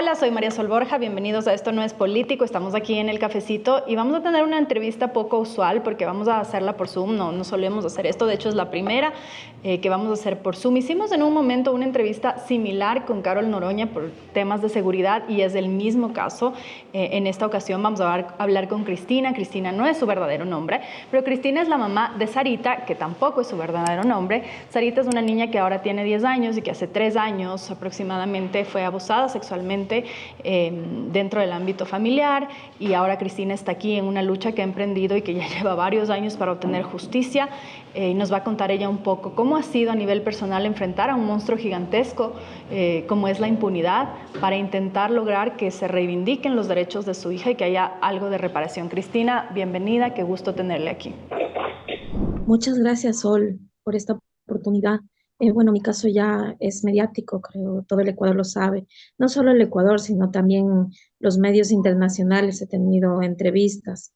Hola, soy María Sol Borja, bienvenidos a Esto No es Político, estamos aquí en el cafecito y vamos a tener una entrevista poco usual porque vamos a hacerla por Zoom, no solemos hacer esto, de hecho es la primera que vamos a hacer por Zoom. Hicimos en un momento una entrevista similar con Carol Noroña por temas de seguridad y es el mismo caso. En esta ocasión vamos a hablar con Cristina. Cristina no es su verdadero nombre, pero Cristina es la mamá de Sarita, que tampoco es su verdadero nombre. Sarita es una niña que ahora tiene 10 años y que hace 3 años aproximadamente fue abusada sexualmente dentro del ámbito familiar, y ahora Cristina está aquí en una lucha que ha emprendido y que ya lleva varios años para obtener justicia, y nos va a contar ella un poco cómo ha sido a nivel personal enfrentar a un monstruo gigantesco como es la impunidad, para intentar lograr que se reivindiquen los derechos de su hija y que haya algo de reparación. Cristina, bienvenida, qué gusto tenerle aquí. Muchas gracias, Sol, por esta oportunidad. Bueno, mi caso ya es mediático, creo, todo el Ecuador lo sabe. No solo el Ecuador, sino también los medios internacionales. He tenido entrevistas,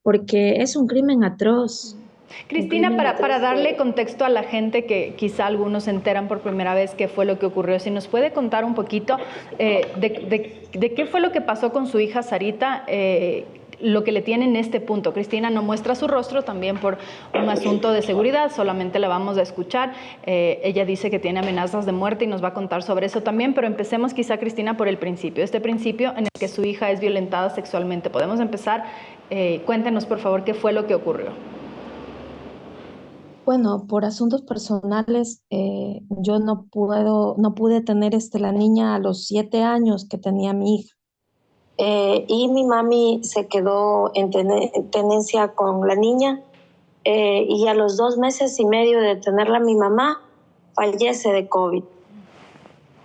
porque es un crimen atroz. Un Cristina, crimen para atroz darle que contexto a la gente que quizá algunos se enteran por primera vez qué fue lo que ocurrió, si nos puede contar un poquito de qué fue lo que pasó con su hija Sarita, lo que le tiene en este punto. Cristina no muestra su rostro también por un asunto de seguridad, solamente la vamos a escuchar. Ella dice que tiene amenazas de muerte y nos va a contar sobre eso también, pero empecemos quizá, Cristina, por el principio, este principio en el que su hija es violentada sexualmente. ¿Podemos empezar? Cuéntenos, por favor, qué fue lo que ocurrió. Bueno, por asuntos personales, yo no pude tener la niña a los 7 años que tenía mi hija. Y mi mami se quedó en tenencia con la niña, y a los 2 meses y medio de tenerla mi mamá fallece de COVID.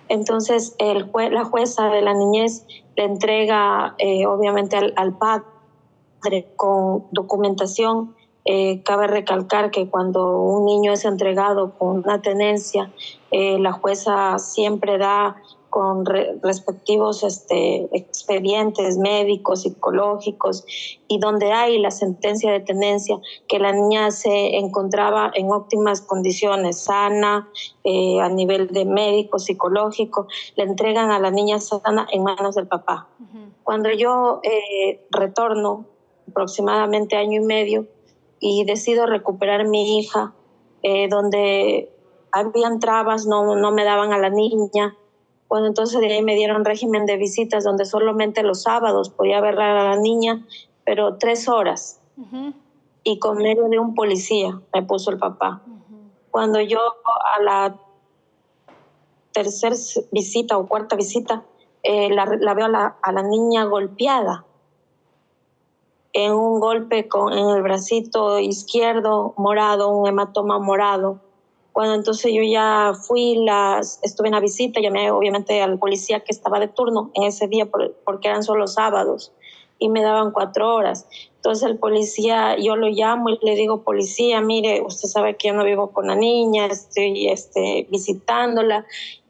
Entonces la jueza de la niñez le entrega obviamente al padre con documentación. Cabe recalcar que cuando un niño es entregado con una tenencia, la jueza siempre da con respectivos expedientes médicos, psicológicos, y donde hay la sentencia de tenencia, que la niña se encontraba en óptimas condiciones, sana, a nivel de médico, psicológico, le entregan a la niña sana en manos del papá. Cuando yo retorno aproximadamente año y medio y decido recuperar mi hija, donde habían trabas, no me daban a la niña. Bueno, entonces de ahí me dieron régimen de visitas donde solamente los sábados podía ver a la niña, pero 3 horas, y con medio de un policía me puso el papá. Cuando yo a la tercera visita o cuarta visita la veo a la niña golpeada, en un golpe en el bracito izquierdo morado, un hematoma morado. Cuando entonces yo ya estuve en la visita, llamé obviamente al policía que estaba de turno en ese día porque eran solo sábados y me daban 4 horas. Entonces el policía, yo lo llamo y le digo: policía, mire, usted sabe que yo no vivo con la niña, estoy visitándola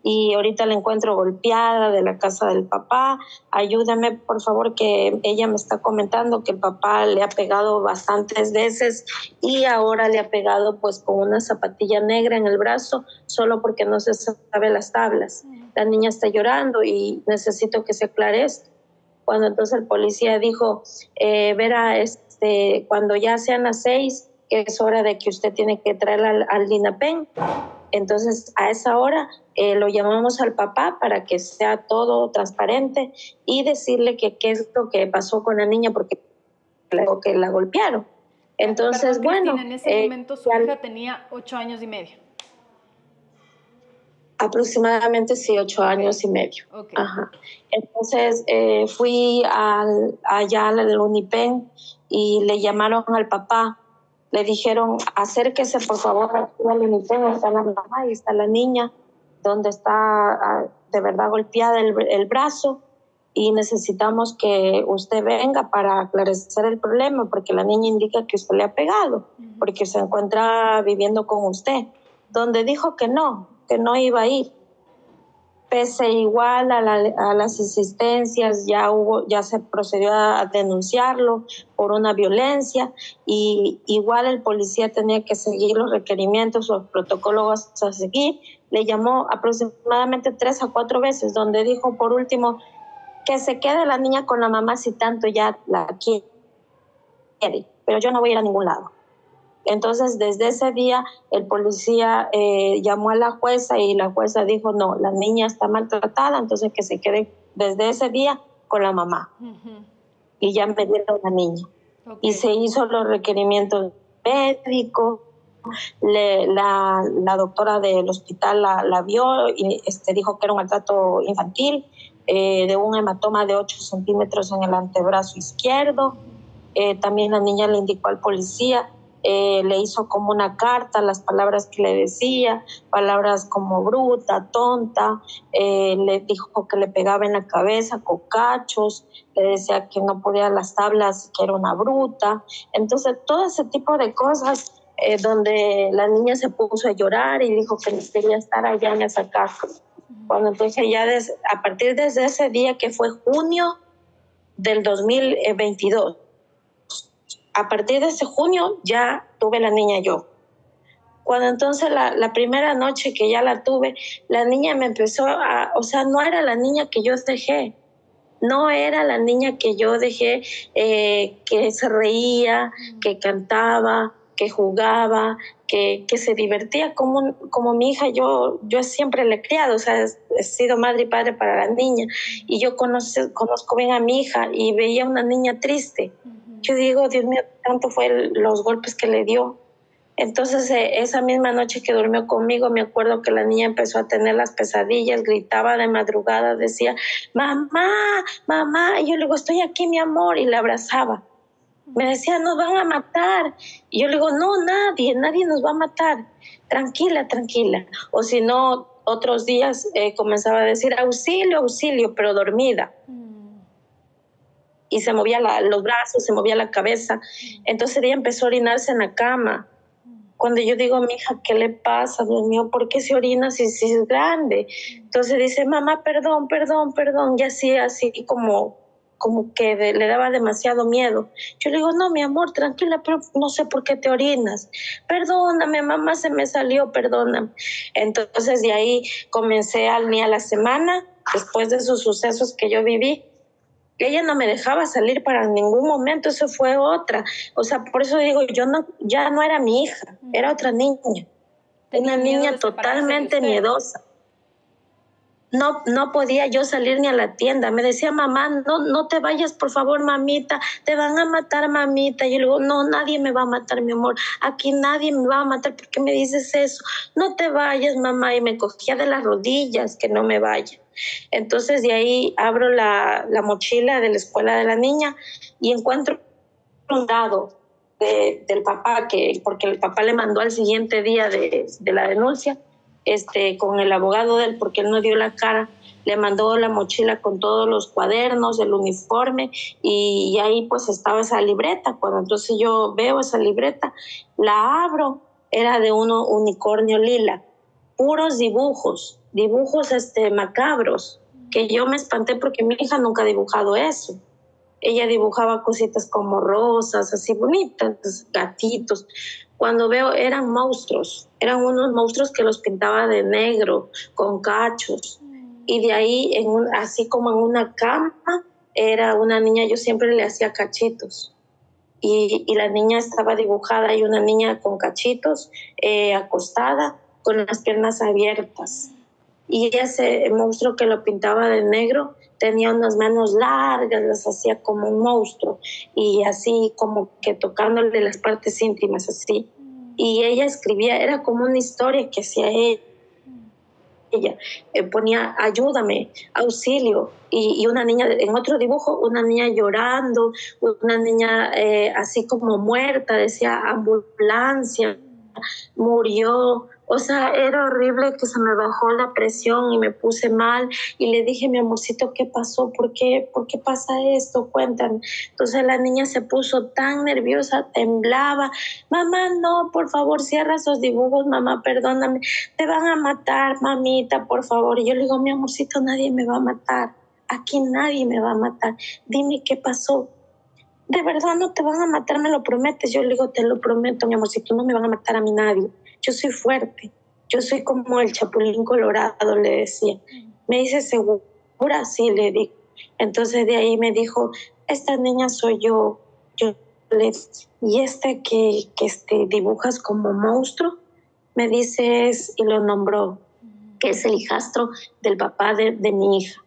y ahorita la encuentro golpeada de la casa del papá. Ayúdame, por favor, que ella me está comentando que el papá le ha pegado bastantes veces y ahora le ha pegado pues con una zapatilla negra en el brazo, solo porque no se sabe las tablas. La niña está llorando y necesito que se aclare esto. Cuando entonces el policía dijo: verá, cuando ya sean las 6, que es hora de que usted tiene que traerla al DINAPEN. Entonces a esa hora lo llamamos al papá para que sea todo transparente y decirle que qué es lo que pasó con la niña, porque que la golpearon. Entonces, Perdón, Cristina, bueno, en ese momento su hija tenía 8 años y medio. aproximadamente sí, 8 años y medio. Okay. Ajá. Entonces fui allá al UNIPEN y le llamaron al papá. Le dijeron: acérquese por favor aquí al UNIPEN, está la mamá y está la niña, donde está de verdad golpeada el brazo, y necesitamos que usted venga para aclarecer el problema, porque la niña indica que usted le ha pegado, porque se encuentra viviendo con usted. Donde dijo que no iba a ir. Pese igual a las insistencias, ya se procedió a denunciarlo por una violencia, y igual el policía tenía que seguir los requerimientos, los protocolos a seguir. Le llamó aproximadamente 3 a 4 veces, donde dijo por último: que se quede la niña con la mamá si tanto ya la quiere, pero yo no voy a ir a ningún lado. Entonces, desde ese día, el policía llamó a la jueza y la jueza dijo, no, la niña está maltratada, entonces que se quede desde ese día con la mamá. Uh-huh. Y ya me dieron la niña. Okay. Y se hizo los requerimientos médicos. La doctora del hospital la vio y dijo que era un maltrato infantil, de un hematoma de 8 centímetros en el antebrazo izquierdo. También la niña le indicó al policía, le hizo como una carta, las palabras que le decía, palabras como bruta, tonta, le dijo que le pegaba en la cabeza, cocachos, le decía que no podía las tablas, que era una bruta. Entonces, todo ese tipo de cosas, donde la niña se puso a llorar y dijo que quería estar allá en esa casa. Cuando entonces ya a partir de ese día, que fue junio del 2022, a partir de ese junio ya tuve la niña yo. Cuando entonces la primera noche que ya la tuve, la niña me empezó no era la niña que yo dejé. No era la niña que yo dejé, que se reía, que cantaba, que jugaba, que se divertía como mi hija. Yo siempre le he criado, he sido madre y padre para la niña. Y yo conozco bien a mi hija y veía una niña triste. Yo digo, Dios mío, tanto fue los golpes que le dio. Entonces, esa misma noche que durmió conmigo, me acuerdo que la niña empezó a tener las pesadillas, gritaba de madrugada, decía, mamá, mamá. Y yo le digo, estoy aquí, mi amor, y la abrazaba. Me decía, nos van a matar. Y yo le digo, no, nadie nos va a matar. Tranquila, tranquila. O si no, otros días comenzaba a decir, auxilio, auxilio, pero dormida. Y se movía los brazos, se movía la cabeza. Entonces ella empezó a orinarse en la cama. Cuando yo digo a mi hija, ¿qué le pasa? Dios mío, ¿por qué se orina si es grande? Entonces dice, mamá, perdón. Y así como que le daba demasiado miedo. Yo le digo, no, mi amor, tranquila, pero no sé por qué te orinas. Perdóname, mamá, se me salió, perdóname. Entonces de ahí comencé a la semana, después de esos sucesos que yo viví. Ella no me dejaba salir para ningún momento, eso fue otra. Por eso digo, ya no era mi hija, era otra niña. Una niña totalmente miedosa. No podía yo salir ni a la tienda. Me decía, mamá, no te vayas, por favor, mamita, te van a matar, mamita. Y yo le digo, no, nadie me va a matar, mi amor. Aquí nadie me va a matar. ¿Por qué me dices eso? No te vayas, mamá. Y me cogía de las rodillas que no me vaya. Entonces de ahí abro la mochila de la escuela de la niña y encuentro un dado del papá, porque el papá le mandó al siguiente día de la denuncia, con el abogado de él, porque él no dio la cara, le mandó la mochila con todos los cuadernos, el uniforme, y ahí pues estaba esa libreta. Cuando entonces yo veo esa libreta, la abro, era de un unicornio lila, puros dibujos macabros, que yo me espanté porque mi hija nunca ha dibujado eso. Ella dibujaba cositas como rosas, así bonitas, gatitos. Cuando veo, eran unos monstruos que los pintaba de negro, con cachos. Y de ahí, así como en una cama, era una niña, yo siempre le hacía cachitos. Y la niña estaba dibujada, y una niña con cachitos, acostada, con las piernas abiertas. Y ese monstruo que lo pintaba de negro tenía unas manos largas, las hacía como un monstruo, y así como que tocándole las partes íntimas, así. Y ella escribía, era como una historia que hacía ella. Ponía, ayúdame, auxilio, y una niña, en otro dibujo, una niña llorando, una niña así como muerta, decía ambulancia, murió. Era horrible, que se me bajó la presión y me puse mal, y le dije, mi amorcito, ¿qué pasó? ¿Por qué pasa esto? Cuéntame. Entonces la niña se puso tan nerviosa, temblaba. Mamá, no, por favor, cierra esos dibujos, mamá, perdóname, te van a matar, mamita, por favor. Y yo le digo, mi amorcito, nadie me va a matar, aquí nadie me va a matar, dime qué pasó. ¿De verdad no te van a matar? ¿Me lo prometes? Yo le digo, te lo prometo, mi amorcito, no me van a matar a mí nadie. Yo soy fuerte, yo soy como el Chapulín Colorado, le decía. Me dice, ¿segura? Sí, le digo. Entonces de ahí me dijo, esta niña soy yo. Yo le y que dibujas como monstruo, me dice y lo nombró, que es el hijastro del papá de mi hija.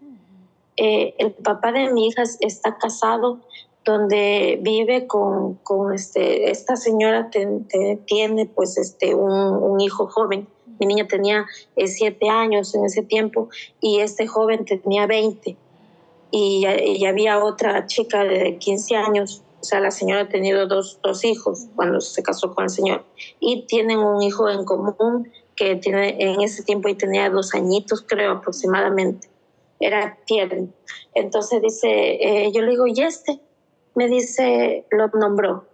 El papá de mi hija está casado, donde vive con esta señora tiene pues un hijo joven. Mi niña tenía 7 años en ese tiempo y este joven tenía 20. Y había otra chica de 15 años. O sea, la señora ha tenido dos hijos cuando se casó con el señor. Y tienen un hijo en común que en ese tiempo y tenía 2 añitos, creo, aproximadamente. Era tierno. Entonces dice, yo le digo, ¿y este? Me dice, lo nombró.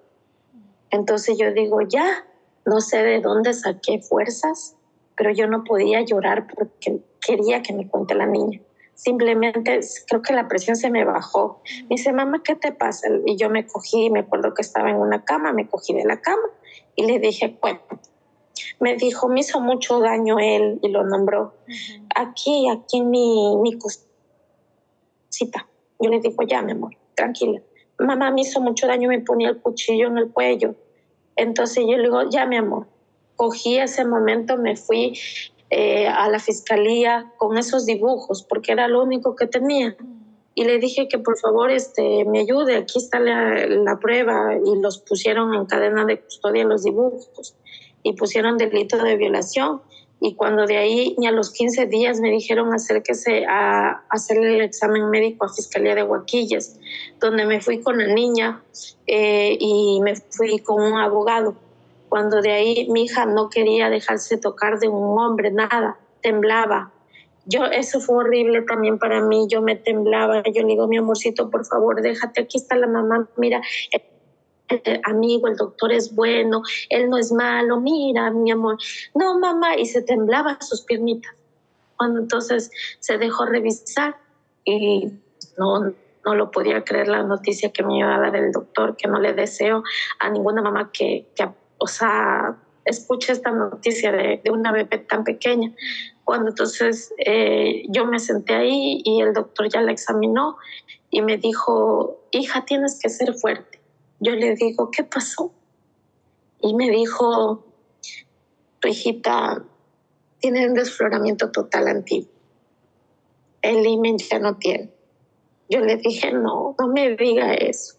Entonces yo digo, ya, no sé de dónde saqué fuerzas, pero yo no podía llorar porque quería que me cuente la niña. Simplemente creo que la presión se me bajó. Me dice, mamá, ¿qué te pasa? Y yo me cogí, me acuerdo que estaba en una cama, me cogí de la cama y le dije, cuenta. Me dijo, me hizo mucho daño él y lo nombró. Aquí en mi cosita. Yo le digo, ya, mi amor, tranquila. Mamá, me hizo mucho daño, me ponía el cuchillo en el cuello. Entonces yo le digo, ya, mi amor. Cogí ese momento, me fui a la fiscalía con esos dibujos, porque era lo único que tenía. Y le dije que por favor me ayude, aquí está la prueba. Y los pusieron en cadena de custodia los dibujos y pusieron delito de violación. Y cuando de ahí, ni a los 15 días, me dijeron acérquese a hacer el examen médico a Fiscalía de Huaquillas, donde me fui con la niña y me fui con un abogado. Cuando de ahí mi hija no quería dejarse tocar de un hombre, nada, temblaba. Eso fue horrible también para mí, yo me temblaba. Yo le digo, mi amorcito, por favor, déjate, aquí está la mamá, mira, el amigo, el doctor es bueno, él no es malo, mira, mi amor. No, mamá, y se temblaba sus piernitas. Cuando entonces se dejó revisar y no lo podía creer la noticia que me iba a dar el doctor, que no le deseo a ninguna mamá que escuche esta noticia de una bebé tan pequeña. Cuando entonces yo me senté ahí y el doctor ya la examinó y me dijo, hija, tienes que ser fuerte. Yo le digo, ¿qué pasó? Y me dijo, tu hijita tiene un desfloramiento total antiguo. El himen ya no tiene. Yo le dije, no me diga eso.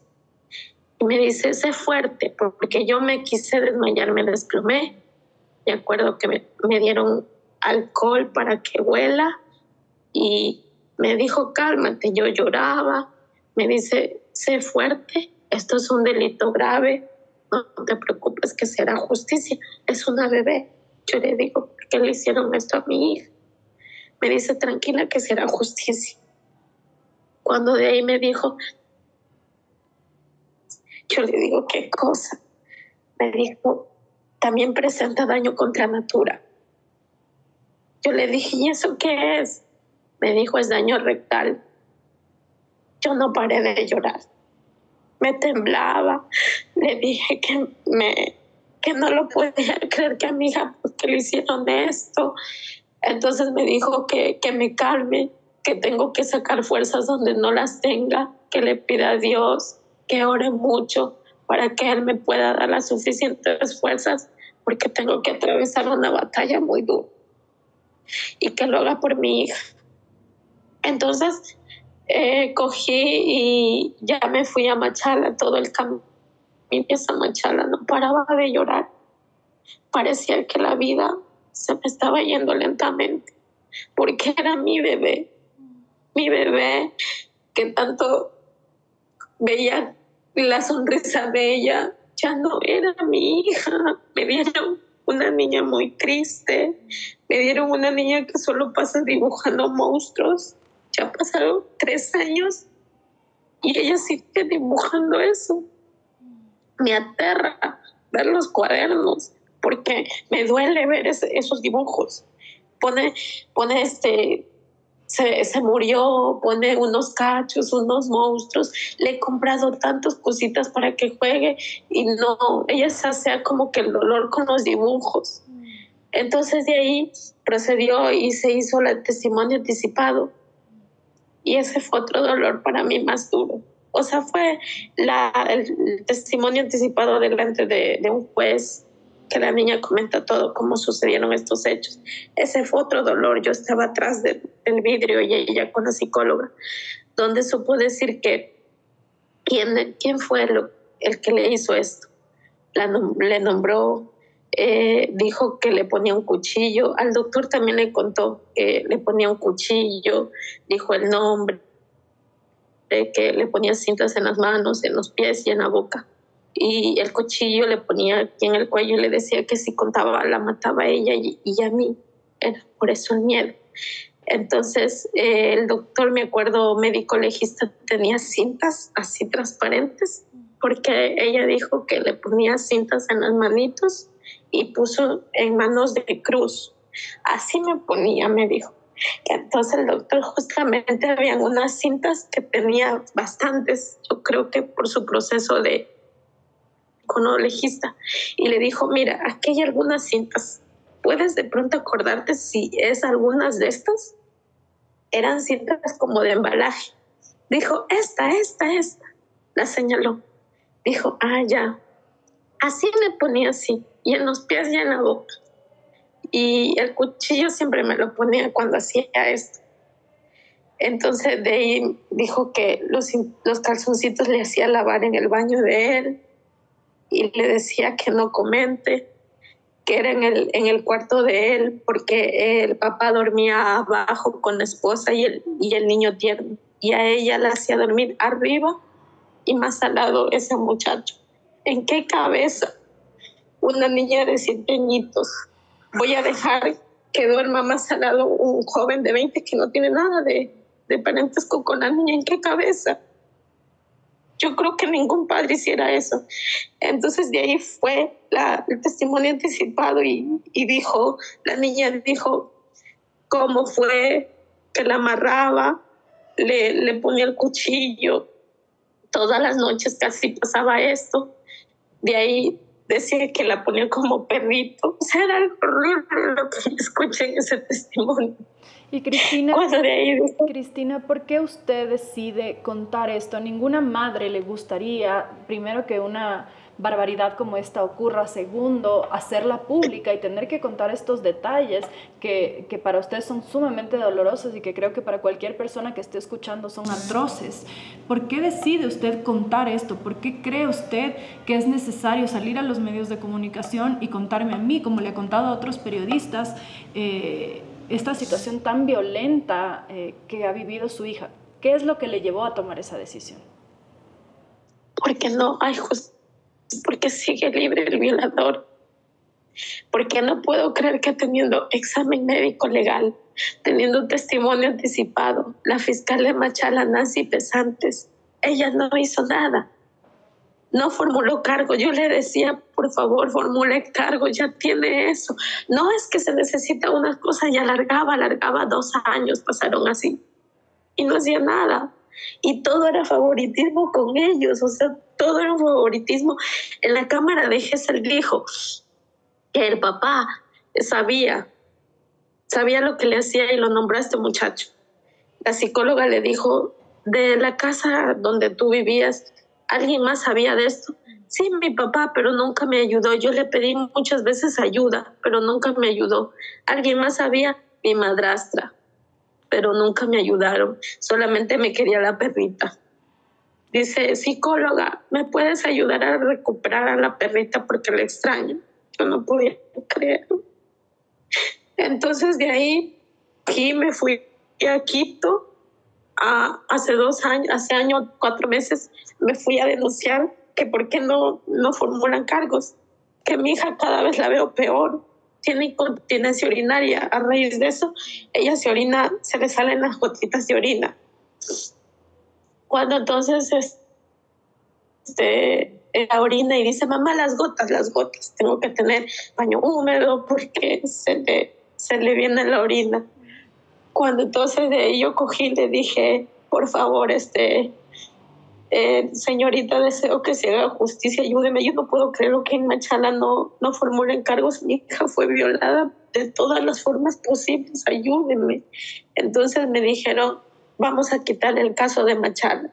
Y me dice, sé fuerte, porque yo me quise desmayar, me desplomé. Me acuerdo que me dieron alcohol para que huela y me dijo, cálmate. Yo lloraba. Me dice, sé fuerte, esto es un delito grave, no te preocupes que será justicia, es una bebé. Yo le digo, ¿por qué le hicieron esto a mi hija? Me dice, tranquila que será justicia. Cuando de ahí me dijo, yo le digo, ¿qué cosa? Me dijo, también presenta daño contra natura. Yo le dije, ¿y eso qué es? Me dijo, es daño rectal. Yo no paré de llorar. Me temblaba. Le dije que no lo podía creer, que a mi hija, ¿por qué le hicieron esto? Entonces me dijo que me calme, que tengo que sacar fuerzas donde no las tenga, que le pida a Dios, que ore mucho para que Él me pueda dar las suficientes fuerzas, porque tengo que atravesar una batalla muy dura y que lo haga por mi hija. Entonces cogí y ya me fui a Machala todo el camino. Y esa Machala no paraba de llorar. Parecía que la vida se me estaba yendo lentamente, porque era mi bebé que tanto veía la sonrisa de ella, ya no era mi hija. Me dieron una niña muy triste, me dieron una niña que solo pasa dibujando monstruos. Ya pasaron 3 años y ella sigue dibujando eso. Me aterra ver los cuadernos porque me duele ver esos dibujos. Pone se murió, pone unos cachos, unos monstruos. Le he comprado tantas cositas para que juegue y no, ella se hacía como que el dolor con los dibujos. Entonces de ahí procedió y se hizo el testimonio anticipado. Y ese fue otro dolor para mí más duro. O sea, fue el testimonio anticipado delante de un juez, que la niña comenta todo cómo sucedieron estos hechos. Ese fue otro dolor. Yo estaba atrás del vidrio y ella con la psicóloga, donde supo decir que quién fue el que le hizo esto. Le nombró, dijo que le ponía un cuchillo. Al doctor también le contó que le ponía un cuchillo, dijo el nombre, que le ponía cintas en las manos, en los pies y en la boca. Y el cuchillo le ponía aquí en el cuello y le decía que si contaba la mataba a ella y a mí. Era por eso el miedo. Entonces, el doctor, me acuerdo, médico legista, tenía cintas así transparentes, porque ella dijo que le ponía cintas en las manitos y puso en manos de cruz. Así me ponía, me dijo. Entonces el doctor, justamente habían unas cintas que tenía bastantes, yo creo que por su proceso de legista, y le dijo, mira, aquí hay algunas cintas, ¿puedes de pronto acordarte si es algunas de estas? Eran cintas como de embalaje. Dijo, esta, la señaló. Dijo, ya. Así me ponía así, y en los pies y en la boca. Y el cuchillo siempre me lo ponía cuando hacía esto. Entonces de ahí dijo que los calzoncitos le hacía lavar en el baño de él y le decía que no comente, que era en el cuarto de él, porque el papá dormía abajo con la esposa y el niño tierno, y a ella la hacía dormir arriba y más al lado ese muchacho. ¿En qué cabeza una niña de 7 añitos voy a dejar que duerma más al lado un joven de 20 que no tiene nada de parentesco con la niña? ¿En qué cabeza? Yo creo que ningún padre hiciera eso. Entonces de ahí fue el testimonio anticipado y dijo, la niña dijo cómo fue que la amarraba, le ponía el cuchillo, todas las noches casi pasaba esto. De ahí decía que la ponía como perrito. O sea, era horrible lo que escuché en ese testimonio. Y Cristina, ¿por qué usted decide contar esto? A ninguna madre le gustaría, primero, que una barbaridad como esta ocurra, segundo, hacerla pública y tener que contar estos detalles que para usted son sumamente dolorosos y que creo que para cualquier persona que esté escuchando son atroces. ¿Por qué decide usted contar esto? ¿Por qué cree usted que es necesario salir a los medios de comunicación y contarme a mí, como le ha contado a otros periodistas, esta situación tan violenta que ha vivido su hija? ¿Qué es lo que le llevó a tomar esa decisión? Porque no hay justicia, porque sigue libre el violador, porque no puedo creer que teniendo examen médico legal, teniendo testimonio anticipado, la fiscal de Machala, Nancy Pesantes, ella no hizo nada. No formuló cargo. Yo le decía, por favor, formule cargo, ya tiene eso. No es que se necesita una cosa, y alargaba 2 años, pasaron así. Y no hacía nada. Y todo era favoritismo con ellos, o sea, todo era un favoritismo. En la cámara de Gesell dijo que el papá sabía lo que le hacía y lo nombró a este muchacho. La psicóloga le dijo, de la casa donde tú vivías, ¿alguien más sabía de esto? Sí, mi papá, pero nunca me ayudó. Yo le pedí muchas veces ayuda, pero nunca me ayudó. ¿Alguien más sabía? Mi madrastra, pero nunca me ayudaron. Solamente me quería la perrita. Dice, psicóloga, ¿me puedes ayudar a recuperar a la perrita porque la extraño? Yo no podía creerlo. Entonces de ahí me fui a Quito. Hace 2 años, hace 4 meses, me fui a denunciar que por qué no formulan cargos, que mi hija cada vez la veo peor, tiene incontinencia urinaria. A raíz de eso, ella se orina, se le salen las gotitas de orina. Cuando entonces la orina y dice, mamá, las gotas, tengo que tener baño húmedo porque se le viene la orina. Cuando entonces yo cogí y le dije, por favor, señorita, deseo que se haga justicia, ayúdeme. Yo no puedo creer que en Machala no formulen cargos. Mi hija fue violada de todas las formas posibles, ayúdenme. Entonces me dijeron, vamos a quitar el caso de Machala.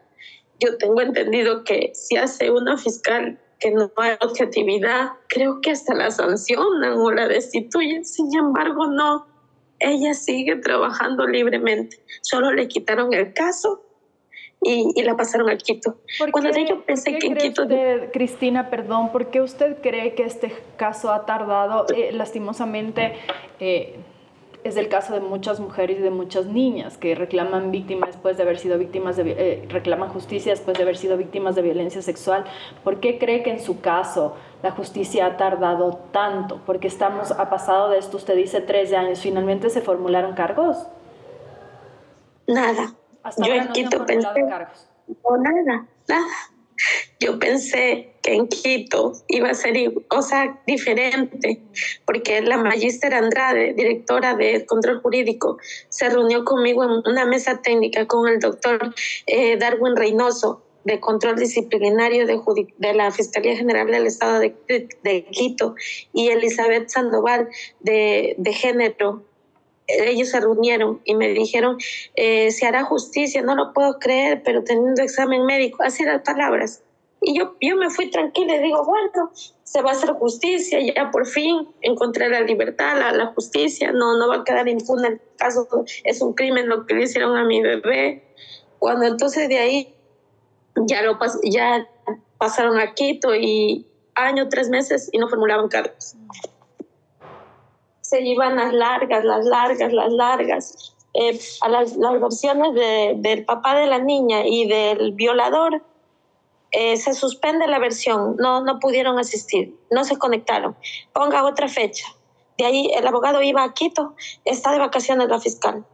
Yo tengo entendido que si hace una fiscal que no hay objetividad, creo que hasta la sancionan o la destituyen. Sin embargo, no. Ella sigue trabajando libremente. Solo le quitaron el caso y la pasaron a Quito. Cuando yo pensé que en Quito... Usted, Cristina, perdón, ¿por qué usted cree que este caso ha tardado? Lastimosamente, es el caso de muchas mujeres y de muchas niñas que reclaman víctimas después de haber sido víctimas reclaman justicia después de haber sido víctimas de violencia sexual. ¿Por qué cree que en su caso la justicia ha tardado tanto? Porque ha pasado de esto, usted dice 13 años, ¿finalmente se formularon cargos? Nada. Hasta ahora no se han formulado cargos. No, nada. Yo pensé que en Quito iba a ser, diferente, porque la magíster Andrade, directora de Control Jurídico, se reunió conmigo en una mesa técnica con el doctor Darwin Reynoso, de Control Disciplinario de la Fiscalía General del Estado de Quito, y Elizabeth Sandoval, de Género. Ellos se reunieron y me dijeron, se hará justicia, no lo puedo creer, pero teniendo examen médico, así las palabras. Y yo me fui tranquila y digo, bueno, se va a hacer justicia, ya por fin encontré la libertad, la justicia, no va a quedar impune el caso, es un crimen lo que le hicieron a mi bebé. Cuando entonces de ahí ya pasaron a Quito y 3 meses y no formulaban cargos. Se iban las largas. A las versiones del papá de la niña y del violador, se suspende la versión, no pudieron asistir, no se conectaron. Ponga otra fecha. De ahí el abogado iba a Quito, está de vacaciones la fiscal.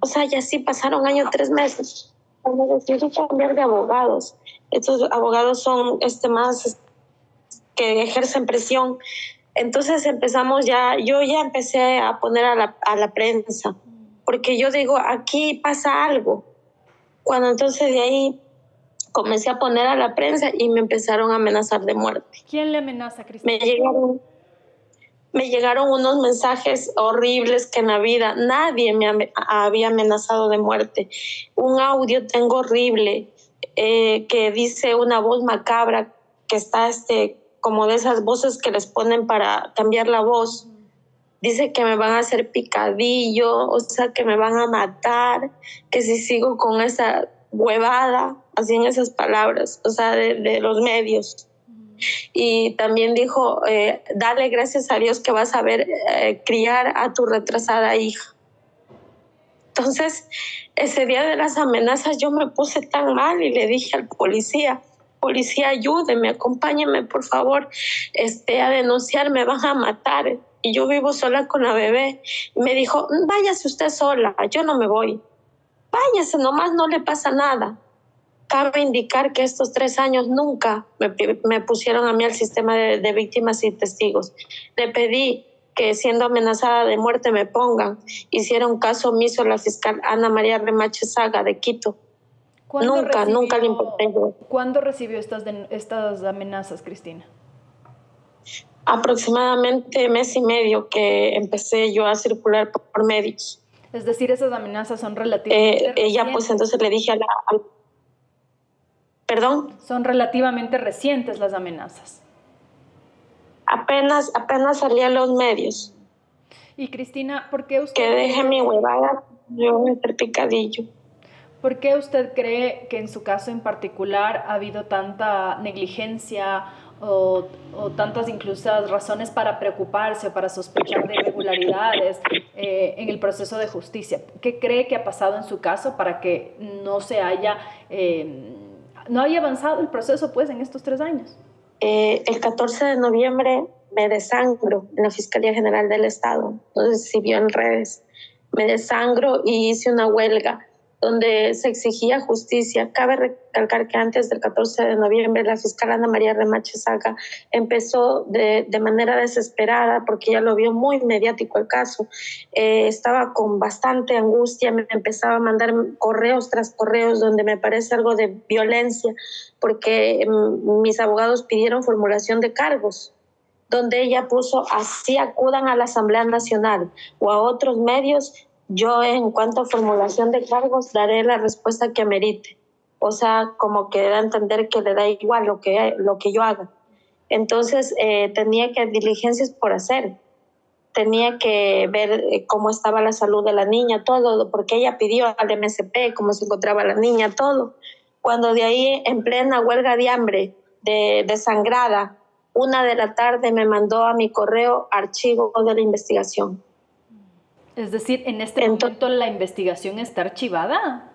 O sea, y así pasaron 3 meses. Cuando decidí cambiar de abogados, estos abogados son más que ejercen presión. Entonces yo ya empecé a poner a la prensa, porque yo digo, aquí pasa algo. Cuando entonces de ahí comencé a poner a la prensa y me empezaron a amenazar de muerte. ¿Quién le amenaza, Cristina? Me llegaron unos mensajes horribles que en la vida nadie me había amenazado de muerte. Un audio tengo horrible que dice una voz macabra que está como de esas voces que les ponen para cambiar la voz. Dice que me van a hacer picadillo, o sea, que me van a matar, que si sigo con esa huevada, así en esas palabras, o sea, de los medios. Y también dijo, dale gracias a Dios que vas a ver criar a tu retrasada hija. Entonces, ese día de las amenazas yo me puse tan mal y le dije al policía, ayúdeme, acompáñeme por favor a denunciar, me van a matar. Y yo vivo sola con la bebé. Y me dijo, váyase usted sola, yo no me voy. Váyase nomás, no le pasa nada. Cabe indicar que estos 3 años nunca me pusieron a mí al sistema de víctimas y testigos. Le pedí que siendo amenazada de muerte me pongan. Hicieron caso omiso la fiscal Ana María Remache Saga de Quito. Nunca le importé yo. ¿Cuándo recibió estas amenazas, Cristina? Aproximadamente 1 mes y medio que empecé yo a circular por medios. Es decir, esas amenazas son relativamente recientes. Ella pues entonces le dije ¿Perdón? Son relativamente recientes las amenazas. Apenas salía a los medios. Y Cristina, ¿por qué usted... Que deje mi huevada, yo voy a hacer picadillo. ¿Por qué usted cree que en su caso en particular ha habido tanta negligencia o tantas incluso razones para preocuparse o para sospechar de irregularidades en el proceso de justicia? ¿Qué cree que ha pasado en su caso para que no haya avanzado el proceso pues en estos 3 años? El 14 de noviembre me desangro en la Fiscalía General del Estado. Entonces, si vio en redes, me desangro y hice una huelga donde se exigía justicia. Cabe recalcar que antes del 14 de noviembre la fiscal Ana María Remache Saga empezó de manera desesperada porque ya lo vio muy mediático el caso. Estaba con bastante angustia, me empezaba a mandar correos tras correos donde me parece algo de violencia porque mis abogados pidieron formulación de cargos, donde ella puso así acudan a la Asamblea Nacional o a otros medios yo en cuanto a formulación de cargos daré la respuesta que amerite. O sea, como que da a entender que le da igual lo que yo haga. Entonces tenía que diligencias por hacer. Tenía que ver cómo estaba la salud de la niña, todo, porque ella pidió al MSP cómo se encontraba la niña, todo. Cuando de ahí, en plena huelga de hambre, desangrada, 1:00 p.m, me mandó a mi correo archivo de la investigación. Es decir, en este momento la investigación está archivada.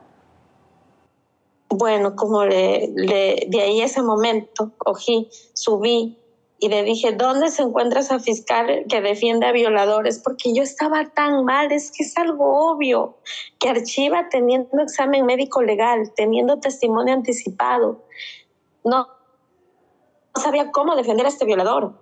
Bueno, como de ahí ese momento cogí, subí y le dije, ¿dónde se encuentra esa fiscal que defiende a violadores? Porque yo estaba tan mal, es que es algo obvio, que archiva teniendo examen médico legal, teniendo testimonio anticipado. No sabía cómo defender a este violador.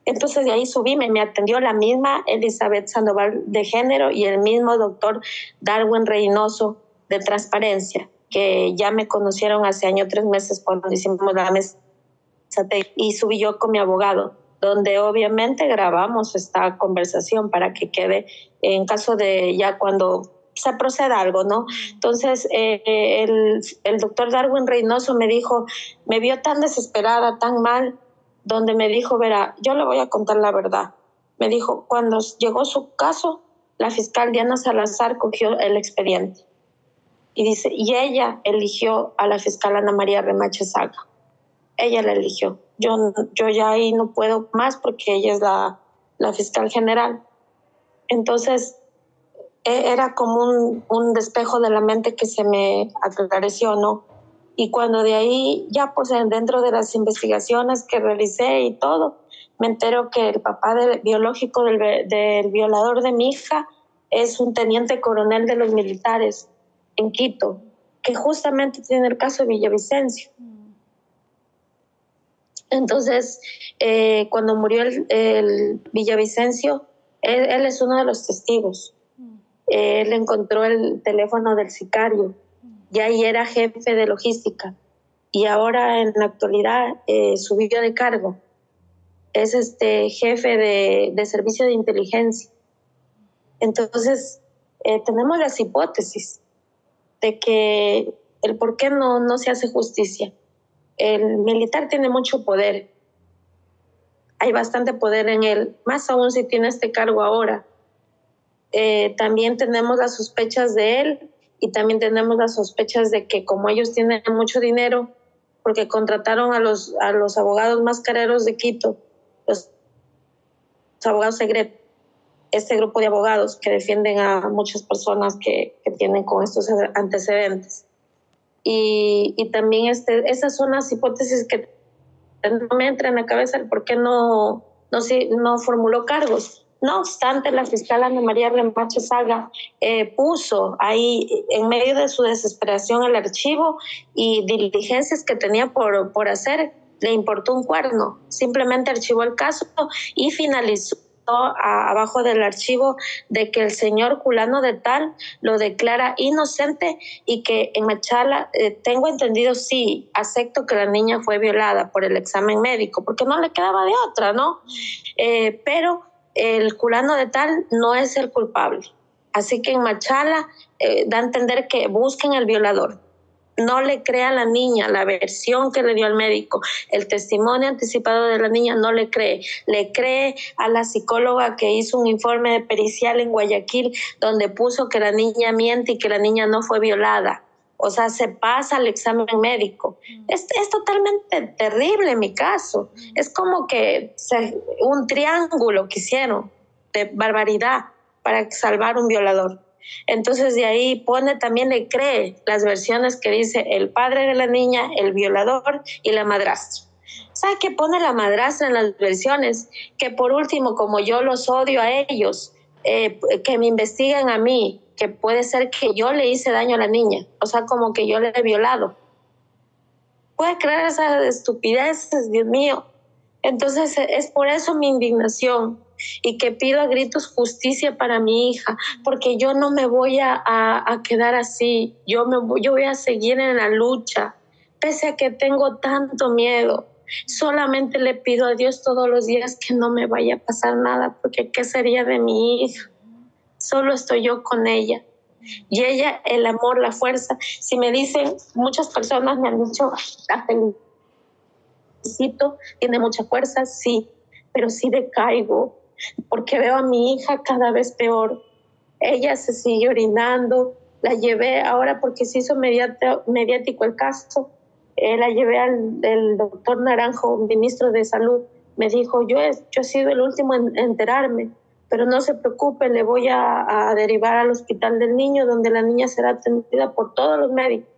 Entonces de ahí subí, me atendió la misma Elizabeth Sandoval de Género y el mismo doctor Darwin Reynoso de Transparencia, que ya me conocieron hace 3 meses cuando hicimos la mesa, y subí yo con mi abogado, donde obviamente grabamos esta conversación para que quede en caso de ya cuando se proceda algo, ¿no? Entonces el doctor Darwin Reynoso me dijo, me vio tan desesperada, tan mal, donde me dijo, verá, yo le voy a contar la verdad. Me dijo, cuando llegó su caso, la fiscal Diana Salazar cogió el expediente. Y dice, y ella eligió a la fiscal Ana María Remache Saga. Ella la eligió. Yo ya ahí no puedo más porque ella es la fiscal general. Entonces, era como un despejo de la mente que se me aclareció, ¿no? Y cuando de ahí, ya pues dentro de las investigaciones que realicé y todo, me entero que el papá biológico del violador de mi hija es un teniente coronel de los militares en Quito, que justamente tiene el caso de Villavicencio. Entonces, cuando murió el Villavicencio, él es uno de los testigos. Él encontró el teléfono del sicario, y ahí era jefe de logística, y ahora en la actualidad subió de cargo. Es jefe de servicio de inteligencia. Entonces, tenemos las hipótesis de que el por qué no se hace justicia. El militar tiene mucho poder. Hay bastante poder en él, más aún si tiene este cargo ahora. También tenemos las sospechas de él y también tenemos las sospechas de que como ellos tienen mucho dinero, porque contrataron a los abogados más careros de Quito, los abogados secretos, este grupo de abogados que defienden a muchas personas que tienen con estos antecedentes. Y también esas son las hipótesis que no me entra en la cabeza el por qué no formuló cargos. No obstante, la fiscal Ana María Remache Saga puso ahí en medio de su desesperación el archivo y diligencias que tenía por hacer, le importó un cuerno. Simplemente archivó el caso y finalizó abajo del archivo de que el señor fulano de tal lo declara inocente y que en Machala, tengo entendido, sí, acepto que la niña fue violada por el examen médico, porque no le quedaba de otra, ¿no? Pero el fulano de tal no es el culpable. Así que en Machala da a entender que busquen el violador. No le crea a la niña la versión que le dio al médico, el testimonio anticipado de la niña no le cree a la psicóloga que hizo un informe de pericial en Guayaquil donde puso que la niña miente y que la niña no fue violada. O sea, se pasa al examen médico. Es totalmente terrible mi caso. Es como que un triángulo que hicieron de barbaridad para salvar un violador. Entonces de ahí también le cree las versiones que dice el padre de la niña, el violador y la madrastra. ¿Sabe qué pone la madrastra en las versiones? Que por último, como yo los odio a ellos, que me investiguen a mí, que puede ser que yo le hice daño a la niña, o sea, como que yo le he violado. ¿Puede creer esas estupideces, Dios mío? Entonces es por eso mi indignación y que pido a gritos justicia para mi hija, porque yo no me voy a quedar así, yo voy a seguir en la lucha, pese a que tengo tanto miedo. Solamente le pido a Dios todos los días que no me vaya a pasar nada, porque ¿qué sería de mi hija? solo estoy yo con ella. Y ella, el amor, la fuerza. Si me dicen, muchas personas me han dicho, la felicito, tiene mucha fuerza, sí, pero sí decaigo, porque veo a mi hija cada vez peor. Ella se sigue orinando, la llevé ahora porque se hizo mediático el caso, la llevé al doctor Naranjo, ministro de Salud. Me dijo, yo he sido el último en enterarme, pero no se preocupe, le voy a derivar al Hospital del Niño, donde la niña será atendida por todos los médicos.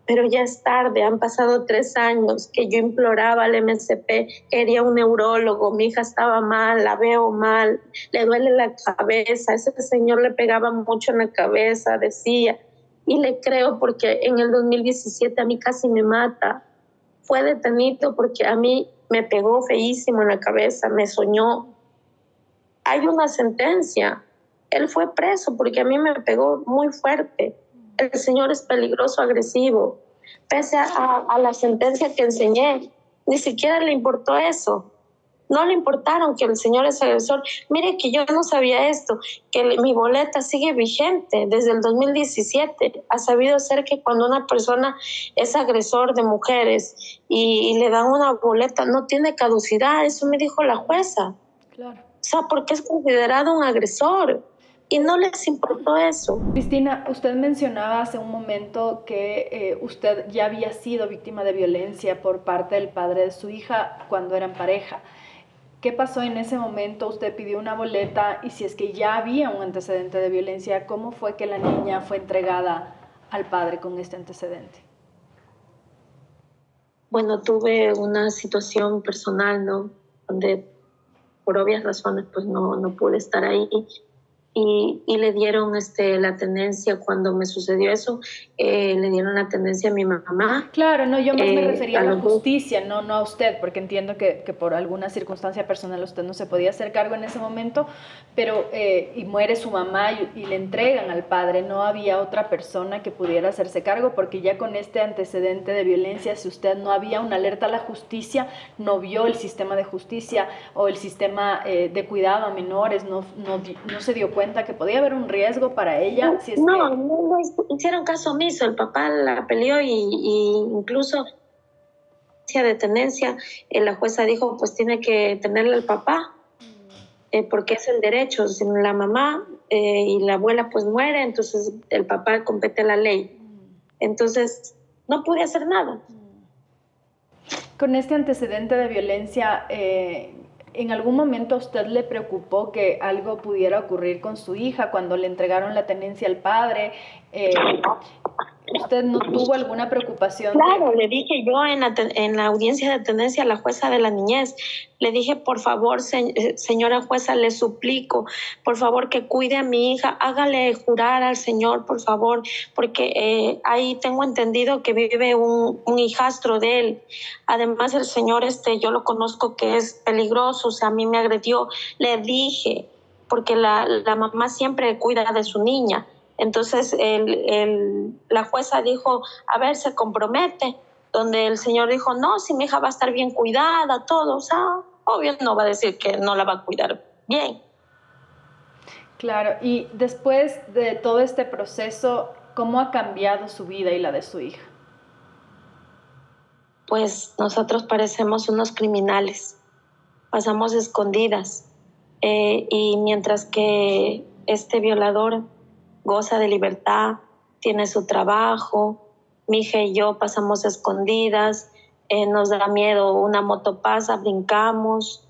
Pero ya es tarde, han pasado 3 años que yo imploraba al MSP, quería un neurólogo, mi hija estaba mal, la veo mal, le duele la cabeza, ese señor le pegaba mucho en la cabeza, decía, y le creo porque en el 2017 a mí casi me mata. Fue detenido porque a mí me pegó feísimo en la cabeza, me soñó. Hay una sentencia, él fue preso porque a mí me pegó muy fuerte. El señor es peligroso, agresivo. Pese a la sentencia que enseñé, ni siquiera le importó eso. No le importaron que el señor es agresor. Mire que yo no sabía esto, que mi boleta sigue vigente desde el 2017. Ha sabido ser que cuando una persona es agresor de mujeres y le dan una boleta, no tiene caducidad. Eso me dijo la jueza. Claro. O sea, porque es considerado un agresor. Y no les importó eso. Cristina, usted mencionaba hace un momento que usted ya había sido víctima de violencia por parte del padre de su hija cuando eran pareja. ¿Qué pasó en ese momento? Usted pidió una boleta y si es que ya había un antecedente de violencia, ¿cómo fue que la niña fue entregada al padre con este antecedente? Bueno, tuve una situación personal, ¿no? Donde por obvias razones pues no pude estar ahí. Y le dieron la tenencia cuando me sucedió eso, le dieron la tenencia a mi mamá. Claro, no, yo más me refería a la justicia, no a usted, porque entiendo que por alguna circunstancia personal usted no se podía hacer cargo en ese momento, pero y muere su mamá y le entregan al padre, no había otra persona que pudiera hacerse cargo, porque ya con este antecedente de violencia, si usted no había una alerta a la justicia, no vio el sistema de justicia o el sistema de cuidado a menores, no se dio cuenta que podía haber un riesgo para ella. Si es no hicieron caso omiso, el papá la peleó y incluso de tenencia, la jueza dijo pues tiene que tenerle al papá, porque es el derecho, si la mamá y la abuela pues muere, entonces el papá compete la ley. Entonces no pude hacer nada. Con este antecedente de violencia, ¿en algún momento a usted le preocupó que algo pudiera ocurrir con su hija cuando le entregaron la tenencia al padre? ¿Usted no tuvo alguna preocupación? Claro, le dije yo en la audiencia de tenencia a la jueza de la niñez, le dije, por favor, señora jueza, le suplico, por favor, que cuide a mi hija, hágale jurar al señor, por favor, porque ahí tengo entendido que vive un hijastro de él. Además, el señor, yo lo conozco que es peligroso, o sea, a mí me agredió. Le dije, porque la mamá siempre cuida de su niña. Entonces la jueza dijo, a ver, se compromete, donde el señor dijo, no, si mi hija va a estar bien cuidada, todo, o sea, obvio no va a decir que no la va a cuidar bien. Claro, y después de todo este proceso, ¿cómo ha cambiado su vida y la de su hija? Pues nosotros parecemos unos criminales, pasamos escondidas, y mientras que este violador goza de libertad, tiene su trabajo, mi hija y yo pasamos escondidas, nos da miedo, una moto pasa, brincamos,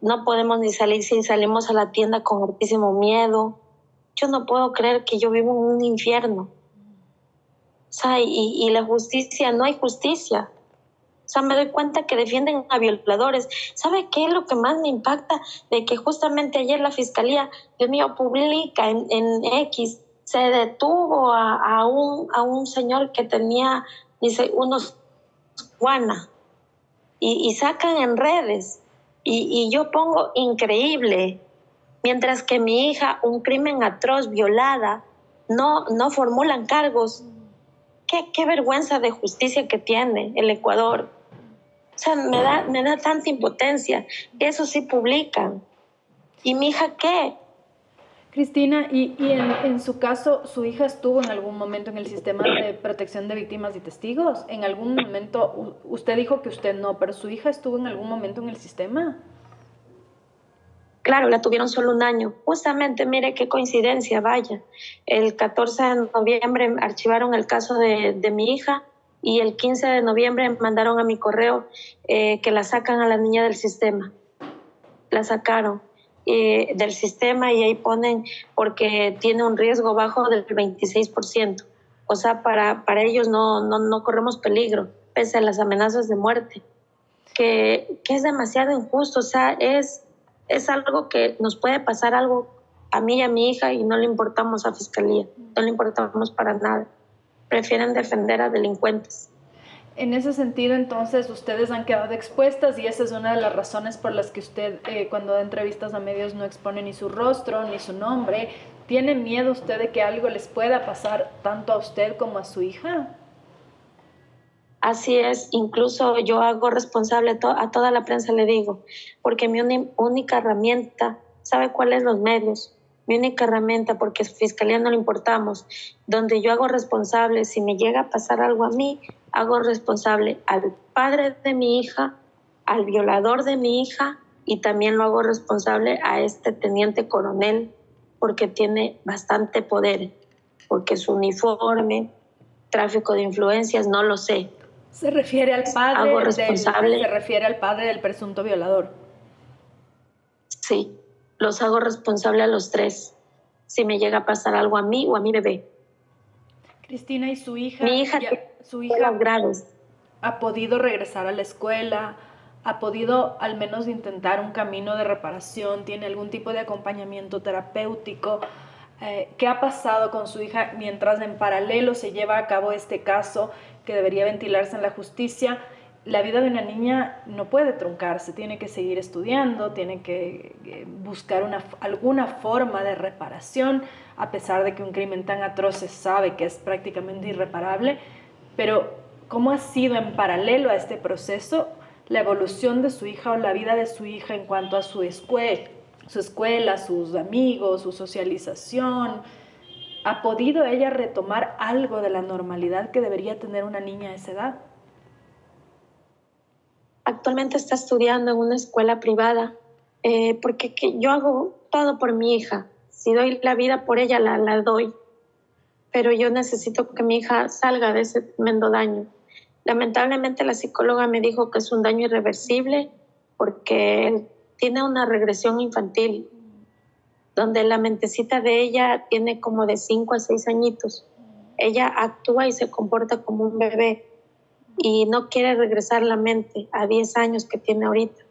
no podemos ni salir, si salimos a la tienda con altísimo miedo. Yo no puedo creer que yo vivo en un infierno. O sea, y la justicia, no hay justicia. O sea, me doy cuenta que defienden a violadores. ¿Sabe qué es lo que más me impacta? De que justamente ayer la fiscalía, Dios mío, publica en X, se detuvo a un señor que tenía, dice, unos guana, y sacan en redes. Y yo pongo increíble, mientras que mi hija, un crimen atroz, violada, no formulan cargos. Qué vergüenza de justicia que tiene el Ecuador. O sea, me da tanta impotencia. Eso sí publican. ¿Y mi hija qué? Cristina, en su caso, ¿su hija estuvo en algún momento en el sistema de protección de víctimas y testigos? En algún momento, usted dijo que usted no, pero ¿su hija estuvo en algún momento en el sistema? Claro, la tuvieron solo un año. Justamente, mire qué coincidencia, vaya. El 14 de noviembre archivaron el caso de mi hija y el 15 de noviembre mandaron a mi correo que la sacan a la niña del sistema. La sacaron del sistema y ahí ponen porque tiene un riesgo bajo del 26%. O sea, para ellos no corremos peligro, pese a las amenazas de muerte, que es demasiado injusto. O sea, es algo que nos puede pasar algo a mí y a mi hija y no le importamos a Fiscalía, no le importamos para nada. Prefieren defender a delincuentes. En ese sentido, entonces, ustedes han quedado expuestas y esa es una de las razones por las que usted, cuando da entrevistas a medios, no expone ni su rostro ni su nombre. ¿Tiene miedo usted de que algo les pueda pasar tanto a usted como a su hija? Así es, incluso yo hago responsable a toda la prensa, le digo, porque mi única herramienta, ¿sabe cuáles los medios? Mi única herramienta, porque Fiscalía no le importamos, donde yo hago responsable, si me llega a pasar algo a mí, hago responsable al padre de mi hija, al violador de mi hija y también lo hago responsable a este teniente coronel porque tiene bastante poder, porque su uniforme, tráfico de influencias, no lo sé. Se refiere al Hago responsable. se refiere al padre del presunto violador. Sí, los hago responsable a los tres si me llega a pasar algo a mí o a mi bebé. Cristina, ¿y su hija? Mi hija su hija graves. ¿Ha podido regresar a la escuela? ¿Ha podido al menos intentar un camino de reparación? ¿Tiene algún tipo de acompañamiento terapéutico? ¿Qué ha pasado con su hija mientras en paralelo se lleva a cabo este caso que debería ventilarse en la justicia? La vida de una niña no puede truncarse, tiene que seguir estudiando, tiene que buscar alguna forma de reparación, a pesar de que un crimen tan atroz se sabe que es prácticamente irreparable. Pero, ¿cómo ha sido en paralelo a este proceso la evolución de su hija o la vida de su hija en cuanto a su escuela, sus amigos, su socialización? ¿Ha podido ella retomar algo de la normalidad que debería tener una niña a esa edad? Actualmente está estudiando en una escuela privada porque yo hago todo por mi hija. Si doy la vida por ella, la doy. Pero yo necesito que mi hija salga de ese tremendo daño. Lamentablemente la psicóloga me dijo que es un daño irreversible porque tiene una regresión infantil, donde la mentecita de ella tiene como de 5 a 6 añitos. Ella actúa y se comporta como un bebé y no quiere regresar la mente a 10 años que tiene ahorita,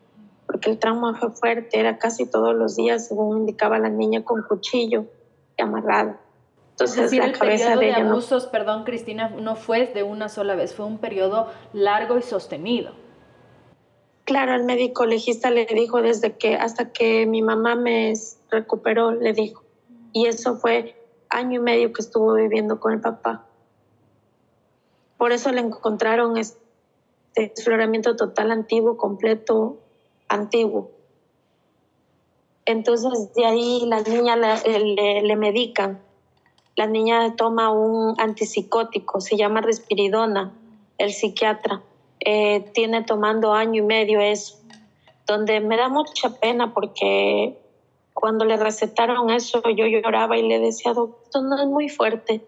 porque el trauma fue fuerte, era casi todos los días, según indicaba la niña, con cuchillo y amarrada. Entonces, es decir, el periodo de abusos, perdón, Cristina, no fue de una sola vez, fue un periodo largo y sostenido. Claro, el médico legista le dijo hasta que mi mamá me recuperó, le dijo. Y eso fue 1 año y medio que estuvo viviendo con el papá. Por eso le encontraron este desfloramiento total antiguo, completo, antiguo. Entonces, de ahí la niña le medican. La niña toma un antipsicótico, se llama risperidona, el psiquiatra. Tiene tomando 1 año y medio eso, donde me da mucha pena porque cuando le recetaron eso yo lloraba y le decía, doctor, no es muy fuerte.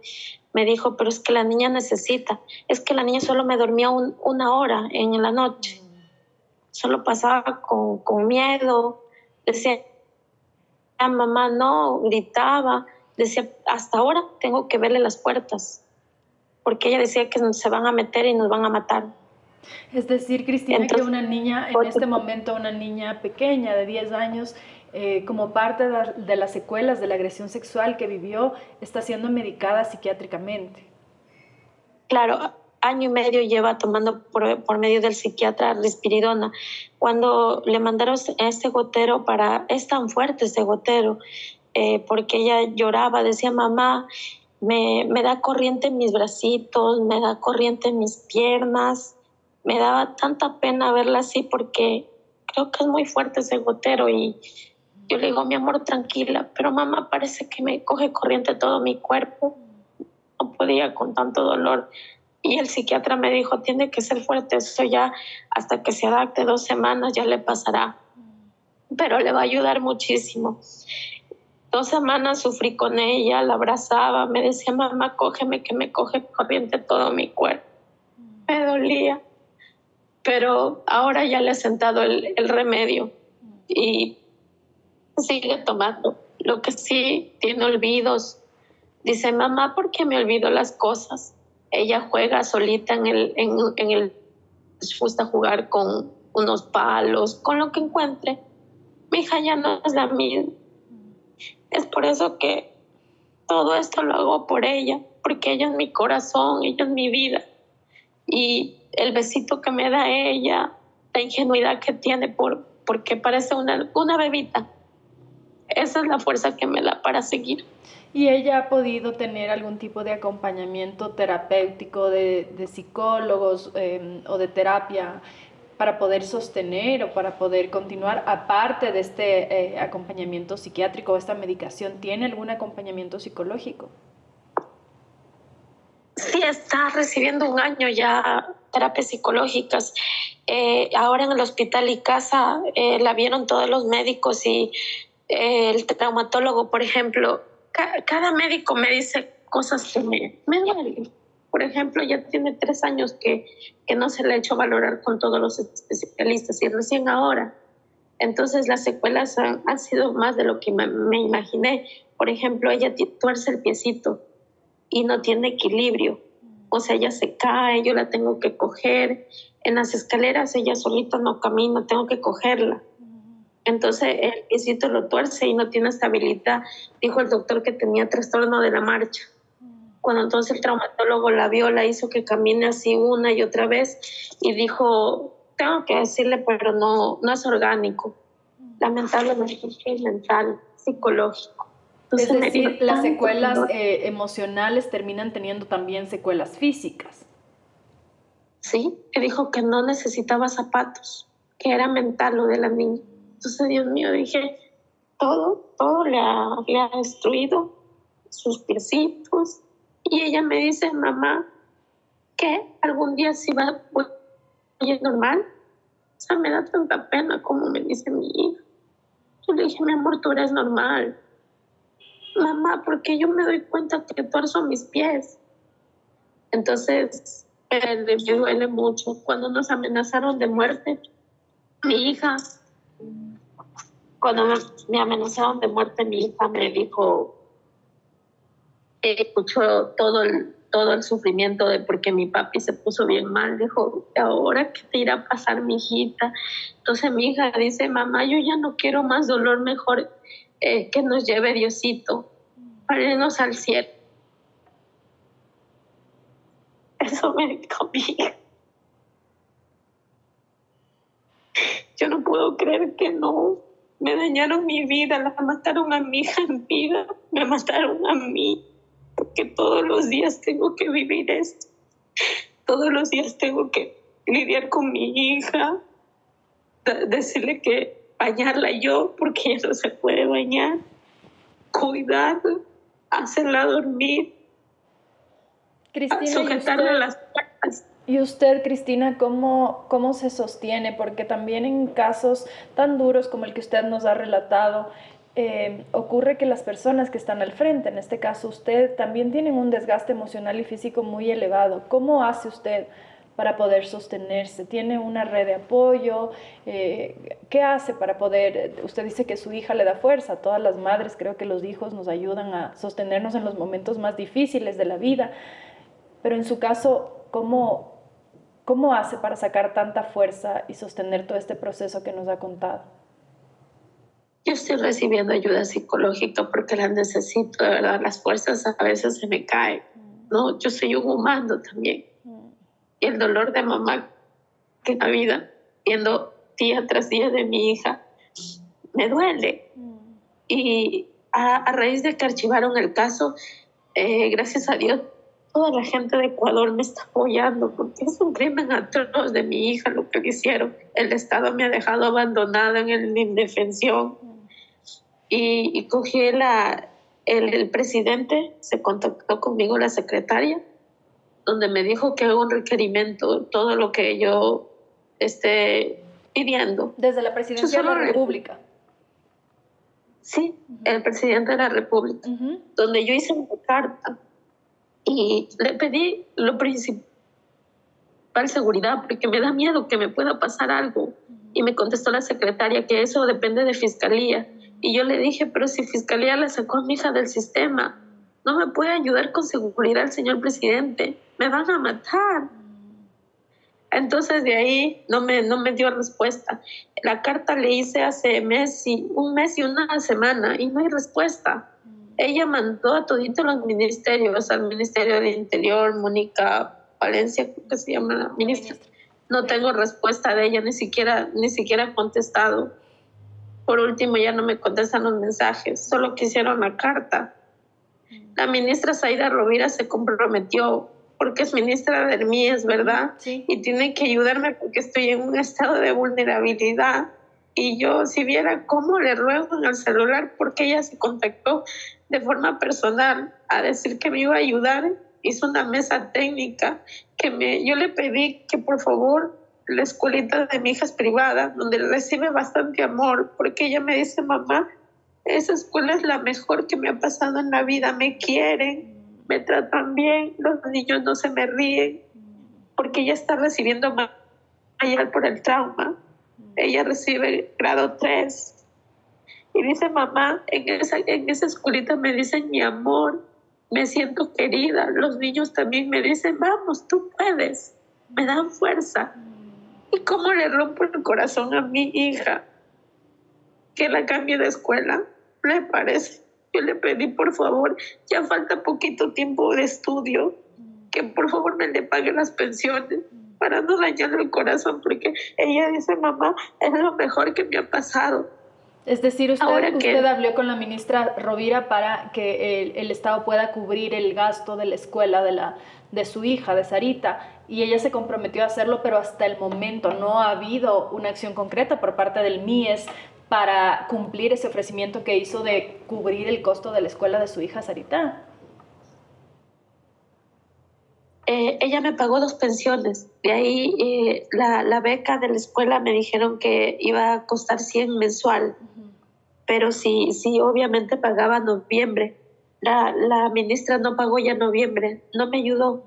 Me dijo, pero es que la niña necesita. Es que la niña solo me dormía 1 hora en la noche. Solo pasaba con miedo. Decía, mamá, no, gritaba. Decía, hasta ahora tengo que verle las puertas. Porque ella decía que se van a meter y nos van a matar. Es decir, Cristina, entonces, que una niña, en este momento una niña pequeña de 10 años, como parte de las secuelas de la agresión sexual que vivió, está siendo medicada psiquiátricamente. Claro, 1 año y medio lleva tomando por medio del psiquiatra risperidona. Cuando le mandaron este gotero es tan fuerte este gotero, porque ella lloraba, decía, mamá, me da corriente en mis bracitos, me da corriente en mis piernas. Me daba tanta pena verla así porque creo que es muy fuerte ese gotero y Yo le digo, mi amor, tranquila, pero mamá, parece que me coge corriente todo mi cuerpo. No podía con tanto dolor. Y el psiquiatra me dijo, tiene que ser fuerte, eso ya hasta que se adapte 2 semanas ya le pasará. Pero le va a ayudar muchísimo. 2 semanas sufrí con ella, la abrazaba, me decía, mamá, cógeme, que me coge corriente todo mi cuerpo. Me dolía. Pero ahora ya le he sentado el remedio y sigue tomando. Lo que sí tiene olvidos. Dice, mamá, ¿por qué me olvido las cosas? Ella juega solita les gusta jugar con unos palos, con lo que encuentre. Mi hija ya no es la misma. Es por eso que todo esto lo hago por ella, porque ella es mi corazón, ella es mi vida. Y el besito que me da ella, la ingenuidad que tiene porque parece una bebita, esa es la fuerza que me da para seguir. ¿Y ella ha podido tener algún tipo de acompañamiento terapéutico de psicólogos o de terapia para poder sostener o para poder continuar, aparte de este acompañamiento psiquiátrico o esta medicación? ¿Tiene algún acompañamiento psicológico? Sí, está recibiendo 1 año ya terapias psicológicas. Ahora en el hospital y casa la vieron todos los médicos y el traumatólogo, por ejemplo, cada médico me dice cosas que me duelen. Por ejemplo, ya tiene 3 años que no se le ha hecho valorar con todos los especialistas y recién ahora. Entonces las secuelas han sido más de lo que me imaginé. Por ejemplo, ella tuerce el piecito y no tiene equilibrio. O sea, ella se cae, yo la tengo que coger. En las escaleras ella solita no camina, tengo que cogerla. Entonces el piecito lo tuerce y no tiene estabilidad. Dijo el doctor que tenía trastorno de la marcha. Cuando entonces el traumatólogo la vio, la hizo que camine así una y otra vez y dijo, tengo que decirle, pero no es orgánico. Lamentablemente es mental, psicológico. Entonces, es decir, las secuelas emocionales terminan teniendo también secuelas físicas. Sí, me dijo que no necesitaba zapatos, que era mental lo de la niña. Entonces, Dios mío, dije, todo le ha destruido sus piecitos. Y ella me dice, mamá, ¿qué? ¿Algún día sí voy a ir normal? O sea, me da tanta pena como me dice mi hija. Yo le dije, mi amor, tú eres normal. Mamá, porque yo me doy cuenta que tuerzo mis pies. Entonces, me duele mucho. Cuando nos amenazaron de muerte, mi hija, cuando me amenazaron de muerte, mi hija me dijo, escuchó todo el sufrimiento de porque mi papi se puso bien mal. Dijo, ¿ahora qué te irá a pasar, mi hijita? Entonces mi hija dice, mamá, yo ya no quiero más dolor, mejor que nos lleve Diosito para irnos al cielo. Eso me dijo mi hija. Yo no puedo creer que no. Me dañaron mi vida, la mataron a mi hija en vida, me mataron a mí, porque todos los días tengo que vivir esto. Todos los días tengo que lidiar con mi hija, decirle que bañarla yo, porque ella no se puede bañar, cuidarla, hacerla dormir, Cristina, sujetarla a las puertas. ¿Y usted, Cristina, cómo se sostiene? Porque también en casos tan duros como el que usted nos ha relatado, ocurre que las personas que están al frente, en este caso usted, también tienen un desgaste emocional y físico muy elevado. ¿Cómo hace usted para poder sostenerse? ¿Tiene una red de apoyo? ¿Qué hace para poder? Usted dice que su hija le da fuerza. A todas las madres creo que los hijos nos ayudan a sostenernos en los momentos más difíciles de la vida. Pero en su caso, ¿cómo hace para sacar tanta fuerza y sostener todo este proceso que nos ha contado? Yo estoy recibiendo ayuda psicológica porque la necesito, de verdad. Las fuerzas a veces se me caen, ¿no? Yo soy un humano también. Y el dolor de mamá que la vida, viendo día tras día de mi hija, me duele. Y a raíz de que archivaron el caso, gracias a Dios, toda la gente de Ecuador me está apoyando porque es un crimen atroz de mi hija lo que le hicieron. El Estado me ha dejado abandonada en la indefensión. y cogí el presidente, se contactó conmigo, la secretaria, donde me dijo que hago un requerimiento, todo lo que yo esté pidiendo. Desde la presidencia de la República. Sí, el presidente de la República, donde yo hice una carta y le pedí lo principal, seguridad, porque me da miedo que me pueda pasar algo. Y me contestó la secretaria que eso depende de Fiscalía. Y yo le dije, pero si Fiscalía la sacó a mi hija del sistema, no me puede ayudar con seguridad el señor presidente, me van a matar. Entonces de ahí no me dio respuesta. La carta le hice hace un mes y una semana y no hay respuesta. Ella mandó a toditos los ministerios, al Ministerio de Interior, Mónica Valencia, creo que se llama la ministra. No tengo respuesta de ella, ni siquiera ha contestado. Por último, ya no me contestan los mensajes, solo quisieron la carta. La ministra Zaida Rovira se comprometió, porque es ministra del MIES, ¿verdad? Sí. Y tiene que ayudarme porque estoy en un estado de vulnerabilidad. Y yo, si viera cómo le ruego en el celular, porque ella se contactó de forma personal a decir que me iba a ayudar, hizo una mesa técnica yo le pedí que por favor la escuelita de mi hija es privada, donde recibe bastante amor, porque ella me dice, mamá, esa escuela es la mejor que me ha pasado en la vida, me quieren, me tratan bien, los niños no se me ríen, porque ella está recibiendo material por el trauma. Ella recibe grado 3. Y dice, mamá, en esa escuelita me dicen mi amor, me siento querida. Los niños también me dicen, vamos, tú puedes. Me dan fuerza. ¿Y cómo le rompo el corazón a mi hija que la cambie de escuela? ¿Le parece? Yo le pedí, por favor, ya falta poquito tiempo de estudio, que por favor me le pague las pensiones para no dañarle el corazón, porque ella dice, mamá, es lo mejor que me ha pasado. Es decir, usted habló con la ministra Rovira para que el Estado pueda cubrir el gasto de la escuela de su hija, de Sarita, y ella se comprometió a hacerlo, pero hasta el momento no ha habido una acción concreta por parte del MIES para cumplir ese ofrecimiento que hizo de cubrir el costo de la escuela de su hija, Sarita. Ella me pagó 2 pensiones. De ahí la beca de la escuela me dijeron que iba a costar 100 mensual. Pero sí, obviamente pagaba noviembre. La ministra no pagó ya noviembre, no me ayudó.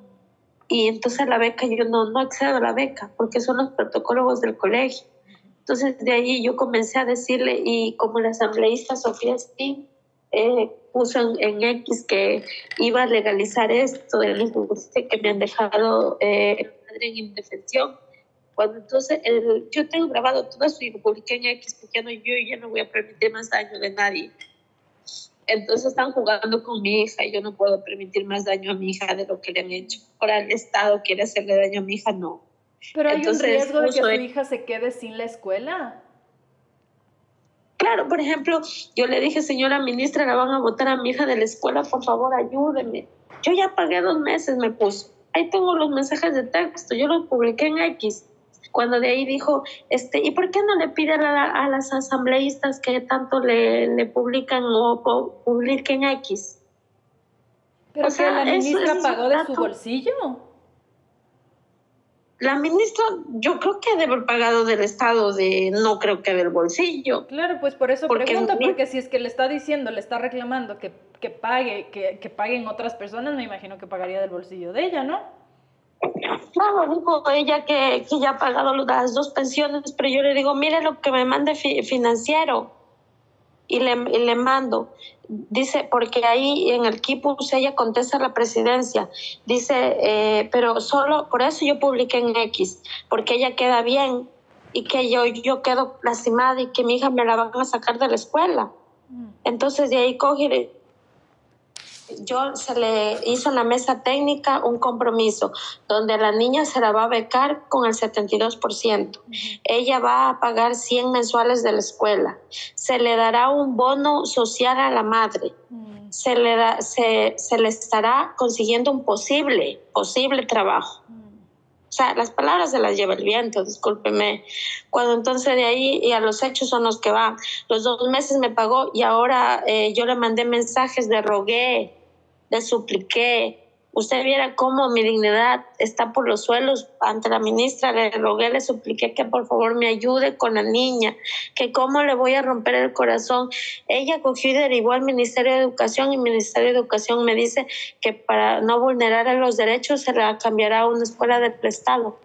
Y entonces la beca, yo no accedo a la beca porque son los protocolos del colegio. Entonces de ahí yo comencé a decirle, y como la asambleísta Sofía Spin puso en X que iba a legalizar esto del injusticia que me han dejado madre en indefensión. Cuando entonces yo tengo grabado todo eso y lo publiqué en X porque yo ya no voy a permitir más daño de nadie. Entonces están jugando con mi hija y yo no puedo permitir más daño a mi hija de lo que le han hecho. Ahora el Estado quiere hacerle daño a mi hija, no. Pero hay un riesgo de que su hija se quede sin la escuela. Claro, por ejemplo, yo le dije, señora ministra, la van a botar a mi hija de la escuela, por favor, ayúdeme. Yo ya pagué 2 meses, me puso. Ahí tengo los mensajes de texto, yo los publiqué en X. Cuando de ahí dijo, ¿y por qué no le piden a las asambleístas que tanto le publican o publiquen X? ¿Pero que la ministra pagó de su bolsillo? La ministra, yo creo que debe haber pagado del Estado, no creo que del bolsillo. Claro, pues por eso pregunto, porque si es que le está diciendo, le está reclamando que paguen otras personas, me imagino que pagaría del bolsillo de ella, ¿no? Claro, dijo ella que ya ha pagado las 2 pensiones, pero yo le digo, mire lo que me mande financiero, y le mando. Dice, porque ahí en el Kipus ella contesta a la presidencia, dice, pero solo, por eso yo publiqué en X, porque ella queda bien, y que yo quedo lastimada, y que mi hija me la van a sacar de la escuela. Entonces de ahí se le hizo en la mesa técnica un compromiso donde la niña se la va a becar con el 72%. Ella va a pagar 100 mensuales de la escuela. Se le dará un bono social a la madre. Se le estará consiguiendo un posible trabajo. sea, las palabras se las lleva el viento, discúlpeme. Cuando entonces de ahí y a los hechos son los que van. Los 2 meses me pagó y ahora yo le mandé mensajes, le rogué, le supliqué. Usted viera cómo mi dignidad está por los suelos ante la ministra. Le rogué, le supliqué que por favor me ayude con la niña, que cómo le voy a romper el corazón. Ella cogió y derivó al Ministerio de Educación y el Ministerio de Educación me dice que para no vulnerar los derechos se la cambiará a una escuela de prestado.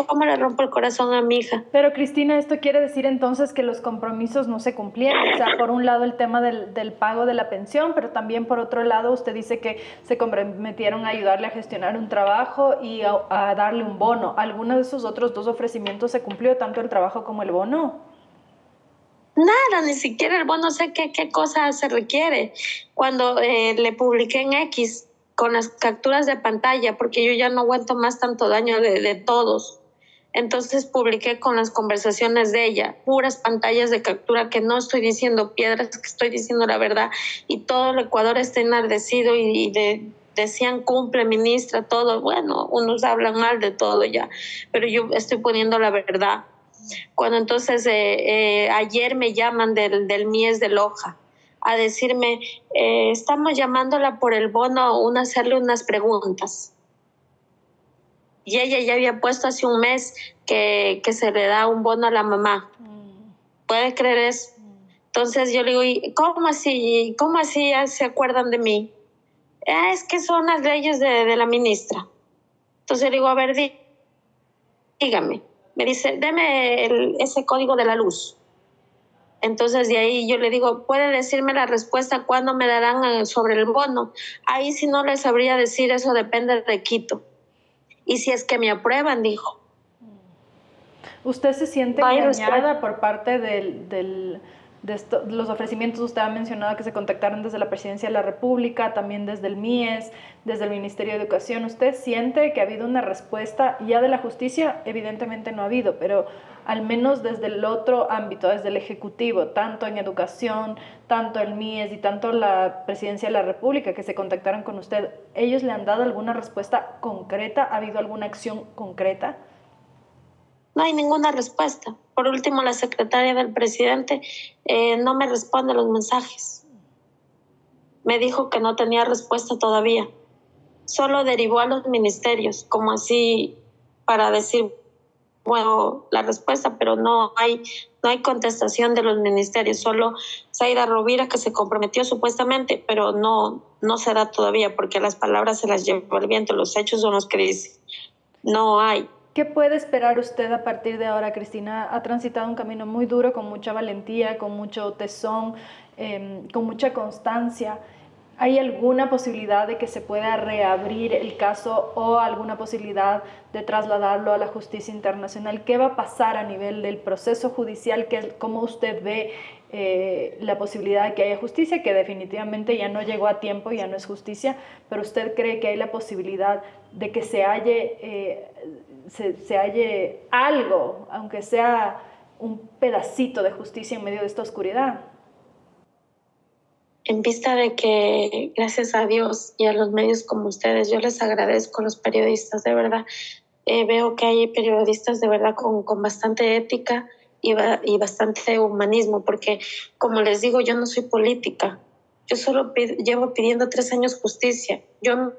¿Cómo le rompo el corazón a mi hija? Pero Cristina, esto quiere decir entonces que los compromisos no se cumplieron. O sea, por un lado el tema del pago de la pensión, pero también por otro lado usted dice que se comprometieron a ayudarle a gestionar un trabajo y a darle un bono. ¿Alguno de esos otros dos ofrecimientos se cumplió, tanto el trabajo como el bono? Nada, ni siquiera el bono, sé qué cosa se requiere. Cuando le publiqué en X con las capturas de pantalla, porque yo ya no aguanto más tanto daño de todos. Entonces publiqué con las conversaciones de ella, puras pantallas de captura, que no estoy diciendo piedras, que estoy diciendo la verdad. Y todo el Ecuador está enardecido decían cumple, ministra, todo. Bueno, unos hablan mal de todo ya, pero yo estoy poniendo la verdad. Cuando entonces ayer me llaman del MIES de Loja a decirme, estamos llamándola por el bono, hacerle unas preguntas. Y ella ya había puesto hace un mes que se le da un bono a la mamá. ¿Puede creer eso? Entonces yo le digo, ¿y cómo así? ¿Cómo así ya se acuerdan de mí? Es que son las leyes de la ministra. Entonces le digo, a ver, dígame. Me dice, deme ese código de la luz. Entonces de ahí yo le digo, ¿puede decirme la respuesta cuándo me darán sobre el bono? Ahí sí no les sabría decir, eso depende de Quito. Y si es que me aprueban, dijo. ¿Usted se siente engañada por parte de los ofrecimientos? Usted ha mencionado que se contactaron desde la Presidencia de la República, también desde el MIES, desde el Ministerio de Educación. ¿Usted siente que ha habido una respuesta ya de la justicia? Evidentemente no ha habido, pero al menos desde el otro ámbito, desde el Ejecutivo, tanto en Educación, tanto el MIES y tanto la Presidencia de la República que se contactaron con usted, ¿ellos le han dado alguna respuesta concreta? ¿Ha habido alguna acción concreta? No hay ninguna respuesta. Por último, la secretaria del presidente no me responde los mensajes. Me dijo que no tenía respuesta todavía. Solo derivó a los ministerios, como así para decir, bueno, la respuesta, pero no hay contestación de los ministerios. Solo Zaida Rovira, que se comprometió supuestamente, pero no se da todavía, porque las palabras se las lleva el viento, los hechos son los que dicen. No hay. ¿Qué puede esperar usted a partir de ahora, Cristina? Ha transitado un camino muy duro, con mucha valentía, con mucho tesón, con mucha constancia. ¿Hay alguna posibilidad de que se pueda reabrir el caso o alguna posibilidad de trasladarlo a la justicia internacional? ¿Qué va a pasar a nivel del proceso judicial? ¿Cómo usted ve la posibilidad de que haya justicia? Que definitivamente ya no llegó a tiempo, ya no es justicia, pero ¿usted cree que hay la posibilidad de que se halle algo, aunque sea un pedacito de justicia en medio de esta oscuridad? En vista de que, gracias a Dios y a los medios como ustedes, yo les agradezco a los periodistas, de verdad. Veo que hay periodistas de verdad con bastante ética y bastante humanismo, porque como les digo, yo no soy política. Yo solo llevo pidiendo 3 años justicia. Yo no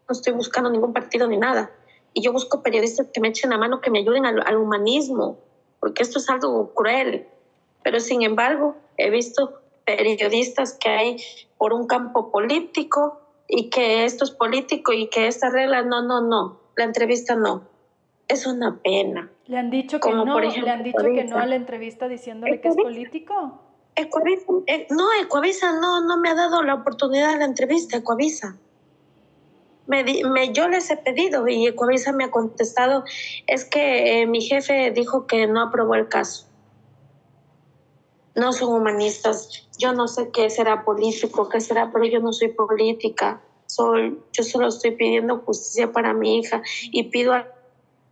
estoy buscando ningún partido ni nada. Y yo busco periodistas que me echen la mano, que me ayuden al humanismo, porque esto es algo cruel. Pero sin embargo, he visto periodistas que hay por un campo político y que esto es político y que esta regla, no, la entrevista no. Es una pena. ¿Le han dicho que no? Ejemplo, ¿le han dicho que no a la entrevista diciéndole que es político? Ecuavisa no me ha dado la oportunidad de la entrevista, Ecuavisa. Yo les he pedido y Ecuavisa me ha contestado, es que mi jefe dijo que no aprobó el caso. No son humanistas. Yo no sé qué será político, qué será, pero yo no soy política. Yo solo estoy pidiendo justicia para mi hija y pido a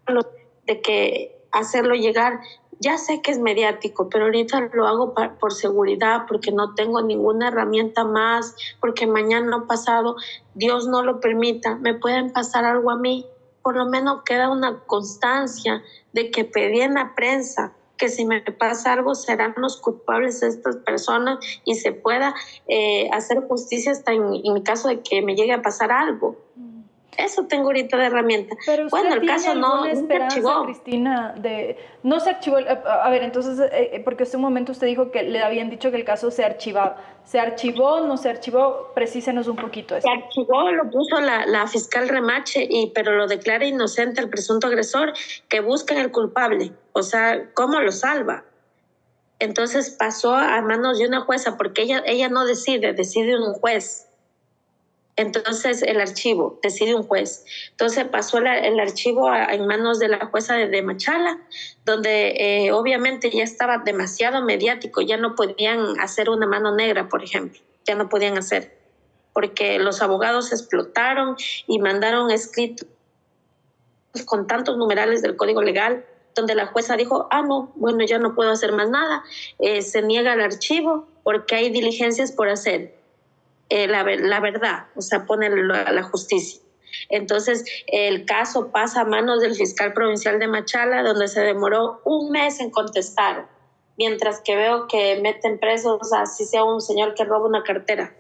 los de que hacerlo llegar. Ya sé que es mediático, pero ahorita lo hago por seguridad, porque no tengo ninguna herramienta más, porque mañana o pasado, Dios no lo permita, me pueden pasar algo a mí por lo menos queda una constancia de que pedí en la prensa que si me pasa algo serán los culpables de estas personas y se pueda hacer justicia hasta en mi caso de que me llegue a pasar algo. Eso tengo ahorita de herramienta. Pero usted bueno, el tiene caso no se esperanza, archivó. Cristina, de no se archivó. A ver, entonces, porque hace un momento usted dijo que le habían dicho que el caso se archivaba. ¿Se archivó? ¿No se archivó? Precísenos un poquito eso. Se archivó, lo puso la fiscal Remache, pero lo declara inocente al presunto agresor, que busquen el culpable. O sea, ¿cómo lo salva? Entonces pasó a manos de una jueza, porque ella no decide un juez. Entonces el archivo decide un juez. Entonces pasó el archivo en manos de la jueza de Machala, donde obviamente ya estaba demasiado mediático, ya no podían hacer una mano negra, por ejemplo, ya no podían hacer, porque los abogados explotaron y mandaron escritos con tantos numerales del Código Legal, donde la jueza dijo, no, bueno, ya no puedo hacer más nada, se niega el archivo porque hay diligencias por hacer. La verdad, o sea, pone la justicia. Entonces, el caso pasa a manos del fiscal provincial de Machala, donde se demoró un mes en contestar, mientras que veo que meten presos, así sea un señor que roba una cartera.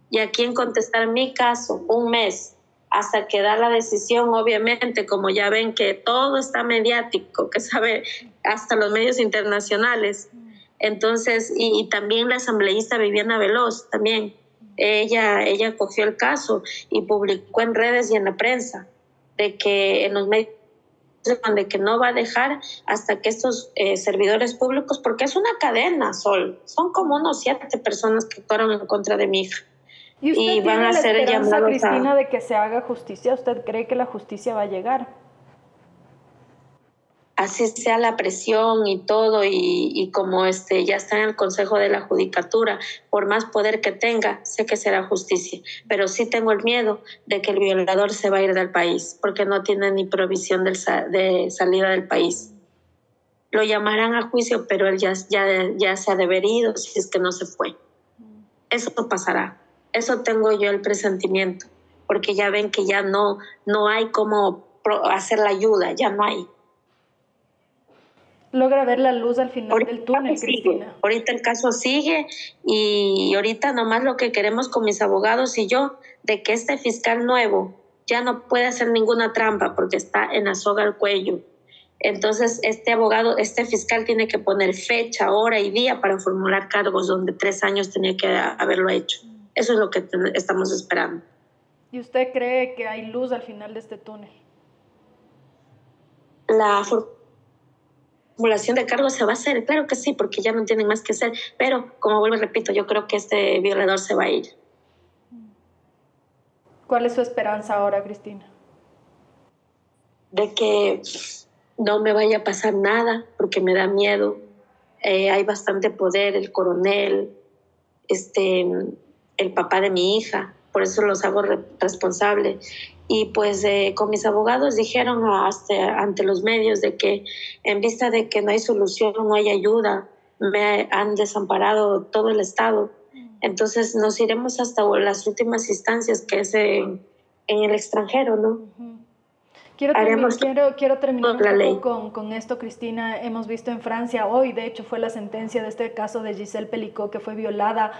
Y aquí en contestar mi caso, un mes, hasta que da la decisión, obviamente, como ya ven que todo está mediático, que sabe hasta los medios internacionales. Entonces, y también la asambleísta Viviana Veloz, también. Ella cogió el caso y publicó en redes y en la prensa de que en los medios de que no va a dejar hasta que estos servidores públicos, porque es una cadena, Sol, son como unos 7 personas que actuaron en contra de mi hija. ¿Y usted y van tiene a la ser esperanza, llamados Cristina, de que se haga justicia? ¿Usted cree que la justicia va a llegar? Así sea la presión y todo, y como ya está en el Consejo de la Judicatura, por más poder que tenga, sé que será justicia, pero sí tengo el miedo de que el violador se va a ir del país, porque no tiene ni provisión de salida del país. Lo llamarán a juicio, pero él ya se ha deverido si es que no se fue. Eso pasará, eso tengo yo el presentimiento, porque ya ven que ya no hay cómo hacer la ayuda, ya no hay. ¿Logra ver la luz al final del túnel, Cristina? Ahorita el caso sigue y ahorita nomás lo que queremos con mis abogados y yo, de que este fiscal nuevo ya no puede hacer ninguna trampa porque está en la soga al cuello. Entonces este fiscal tiene que poner fecha, hora y día para formular cargos donde 3 años tenía que haberlo hecho. Eso es lo que estamos esperando. ¿Y usted cree que hay luz al final de este túnel? La formulación de cargos se va a hacer, claro que sí, porque ya no tienen más que hacer, pero como vuelvo y repito, yo creo que este violador se va a ir. ¿Cuál es su esperanza ahora, Cristina? De que no me vaya a pasar nada, porque me da miedo. Hay bastante poder, el coronel, el papá de mi hija, por eso los hago responsables. Y pues con mis abogados dijeron ante los medios de que en vista de que no hay solución, no hay ayuda, me han desamparado todo el Estado. Entonces nos iremos hasta las últimas instancias, que es en el extranjero, ¿no? Quiero terminar un poco con esto, Cristina. Hemos visto en Francia hoy, de hecho, fue la sentencia de este caso de Giselle Pelicot, que fue violada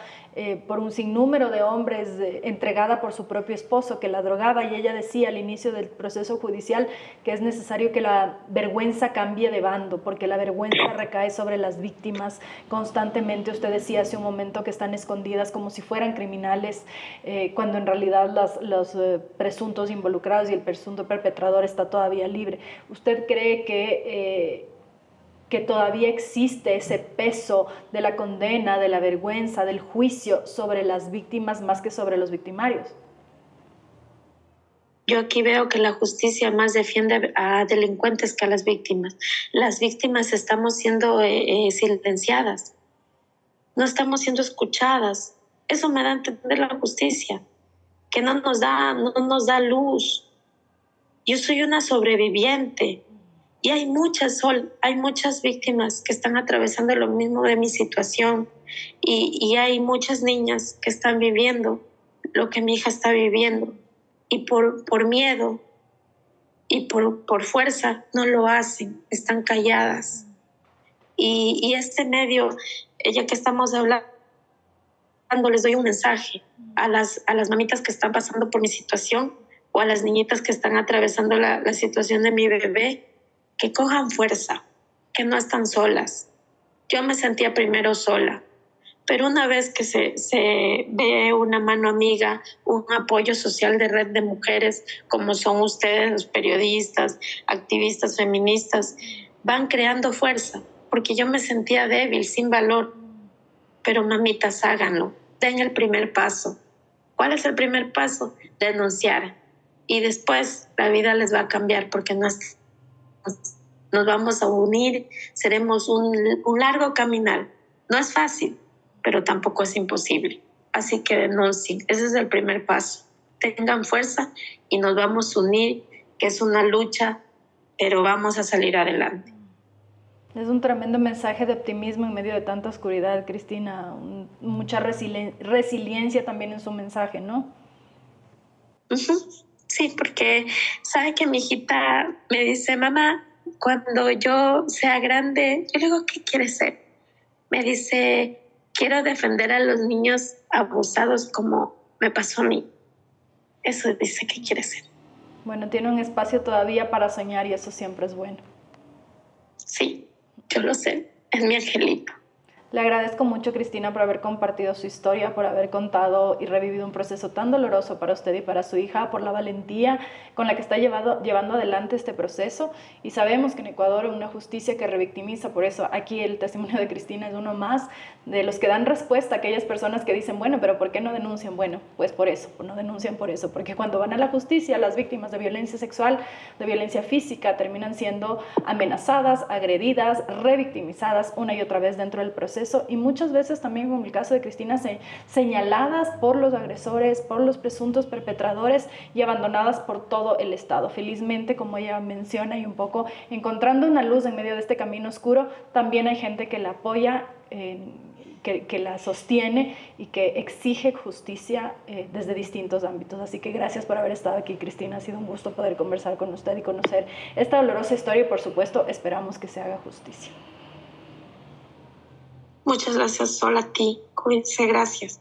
por un sinnúmero de hombres, entregada por su propio esposo, que la drogaba, y ella decía al inicio del proceso judicial que es necesario que la vergüenza cambie de bando, porque la vergüenza recae sobre las víctimas constantemente. Usted decía hace un momento que están escondidas como si fueran criminales, cuando en realidad los presuntos involucrados y el presunto perpetrador está todavía libre. ¿Usted cree que todavía existe ese peso de la condena, de la vergüenza, del juicio sobre las víctimas más que sobre los victimarios? Yo aquí veo que la justicia más defiende a delincuentes que a las víctimas. Las víctimas estamos siendo silenciadas, no estamos siendo escuchadas. Eso me da a entender la justicia, que no nos da luz. Yo soy una sobreviviente y hay muchas víctimas que están atravesando lo mismo de mi situación, y hay muchas niñas que están viviendo lo que mi hija está viviendo, y por miedo y por fuerza no lo hacen, están calladas. Y este medio, ya que estamos hablando, les doy un mensaje a las mamitas que están pasando por mi situación o a las niñitas que están atravesando la situación de mi bebé, que cojan fuerza, que no están solas. Yo me sentía primero sola, pero una vez que se ve una mano amiga, un apoyo social de red de mujeres, como son ustedes, los periodistas, activistas feministas, van creando fuerza, porque yo me sentía débil, sin valor. Pero mamitas, háganlo, den el primer paso. ¿Cuál es el primer paso? Denunciar. Y después la vida les va a cambiar, porque nos vamos a unir, seremos un largo caminar. No es fácil, pero tampoco es imposible. Así que denuncien, ese es el primer paso. Tengan fuerza y nos vamos a unir, que es una lucha, pero vamos a salir adelante. Es un tremendo mensaje de optimismo en medio de tanta oscuridad, Cristina. Mucha resiliencia también en su mensaje, ¿no? Sí, porque sabe que mi hijita me dice, mamá, cuando yo sea grande, yo le digo, ¿qué quieres ser? Me dice, quiero defender a los niños abusados como me pasó a mí. Eso dice que quiere ser. Bueno, tiene un espacio todavía para soñar y eso siempre es bueno. Sí, yo lo sé, es mi angelito. Le agradezco mucho, Cristina, por haber compartido su historia, por haber contado y revivido un proceso tan doloroso para usted y para su hija, por la valentía con la que está llevando adelante este proceso. Y sabemos que en Ecuador hay una justicia que revictimiza, por eso aquí el testimonio de Cristina es uno más de los que dan respuesta a aquellas personas que dicen, bueno, pero ¿por qué no denuncian? Bueno, pues por eso, no denuncian por eso, porque cuando van a la justicia, las víctimas de violencia sexual, de violencia física, terminan siendo amenazadas, agredidas, revictimizadas una y otra vez dentro del proceso, y muchas veces también, como el caso de Cristina, señaladas por los agresores, por los presuntos perpetradores y abandonadas por todo el Estado. Felizmente, como ella menciona, y un poco encontrando una luz en medio de este camino oscuro, también hay gente que la apoya, que la sostiene y que exige justicia desde distintos ámbitos. Así que gracias por haber estado aquí, Cristina. Ha sido un gusto poder conversar con usted y conocer esta dolorosa historia, y por supuesto esperamos que se haga justicia. Muchas gracias, Sol, a ti. Cuídense, gracias.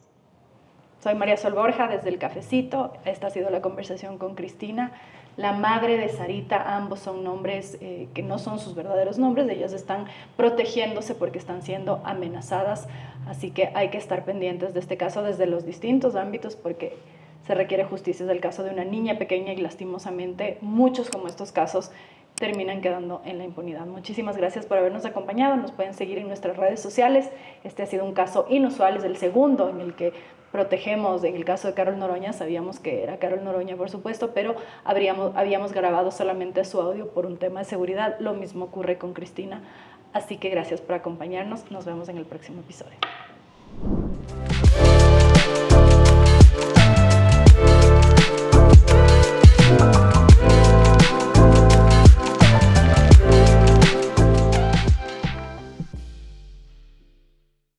Soy María Sol Borja desde El Cafecito. Esta ha sido la conversación con Cristina, la madre de Sarita. Ambos son nombres que no son sus verdaderos nombres. Ellas están protegiéndose porque están siendo amenazadas. Así que hay que estar pendientes de este caso desde los distintos ámbitos, porque se requiere justicia. Es el caso de una niña pequeña y lastimosamente muchos como estos casos terminan quedando en la impunidad. Muchísimas gracias por habernos acompañado. Nos pueden seguir en nuestras redes sociales. Este ha sido un caso inusual, es el segundo en el que protegemos. En el caso de Carol Noroña, sabíamos que era Carol Noroña, por supuesto, pero habíamos grabado solamente su audio por un tema de seguridad. Lo mismo ocurre con Cristina. Así que gracias por acompañarnos. Nos vemos en el próximo episodio.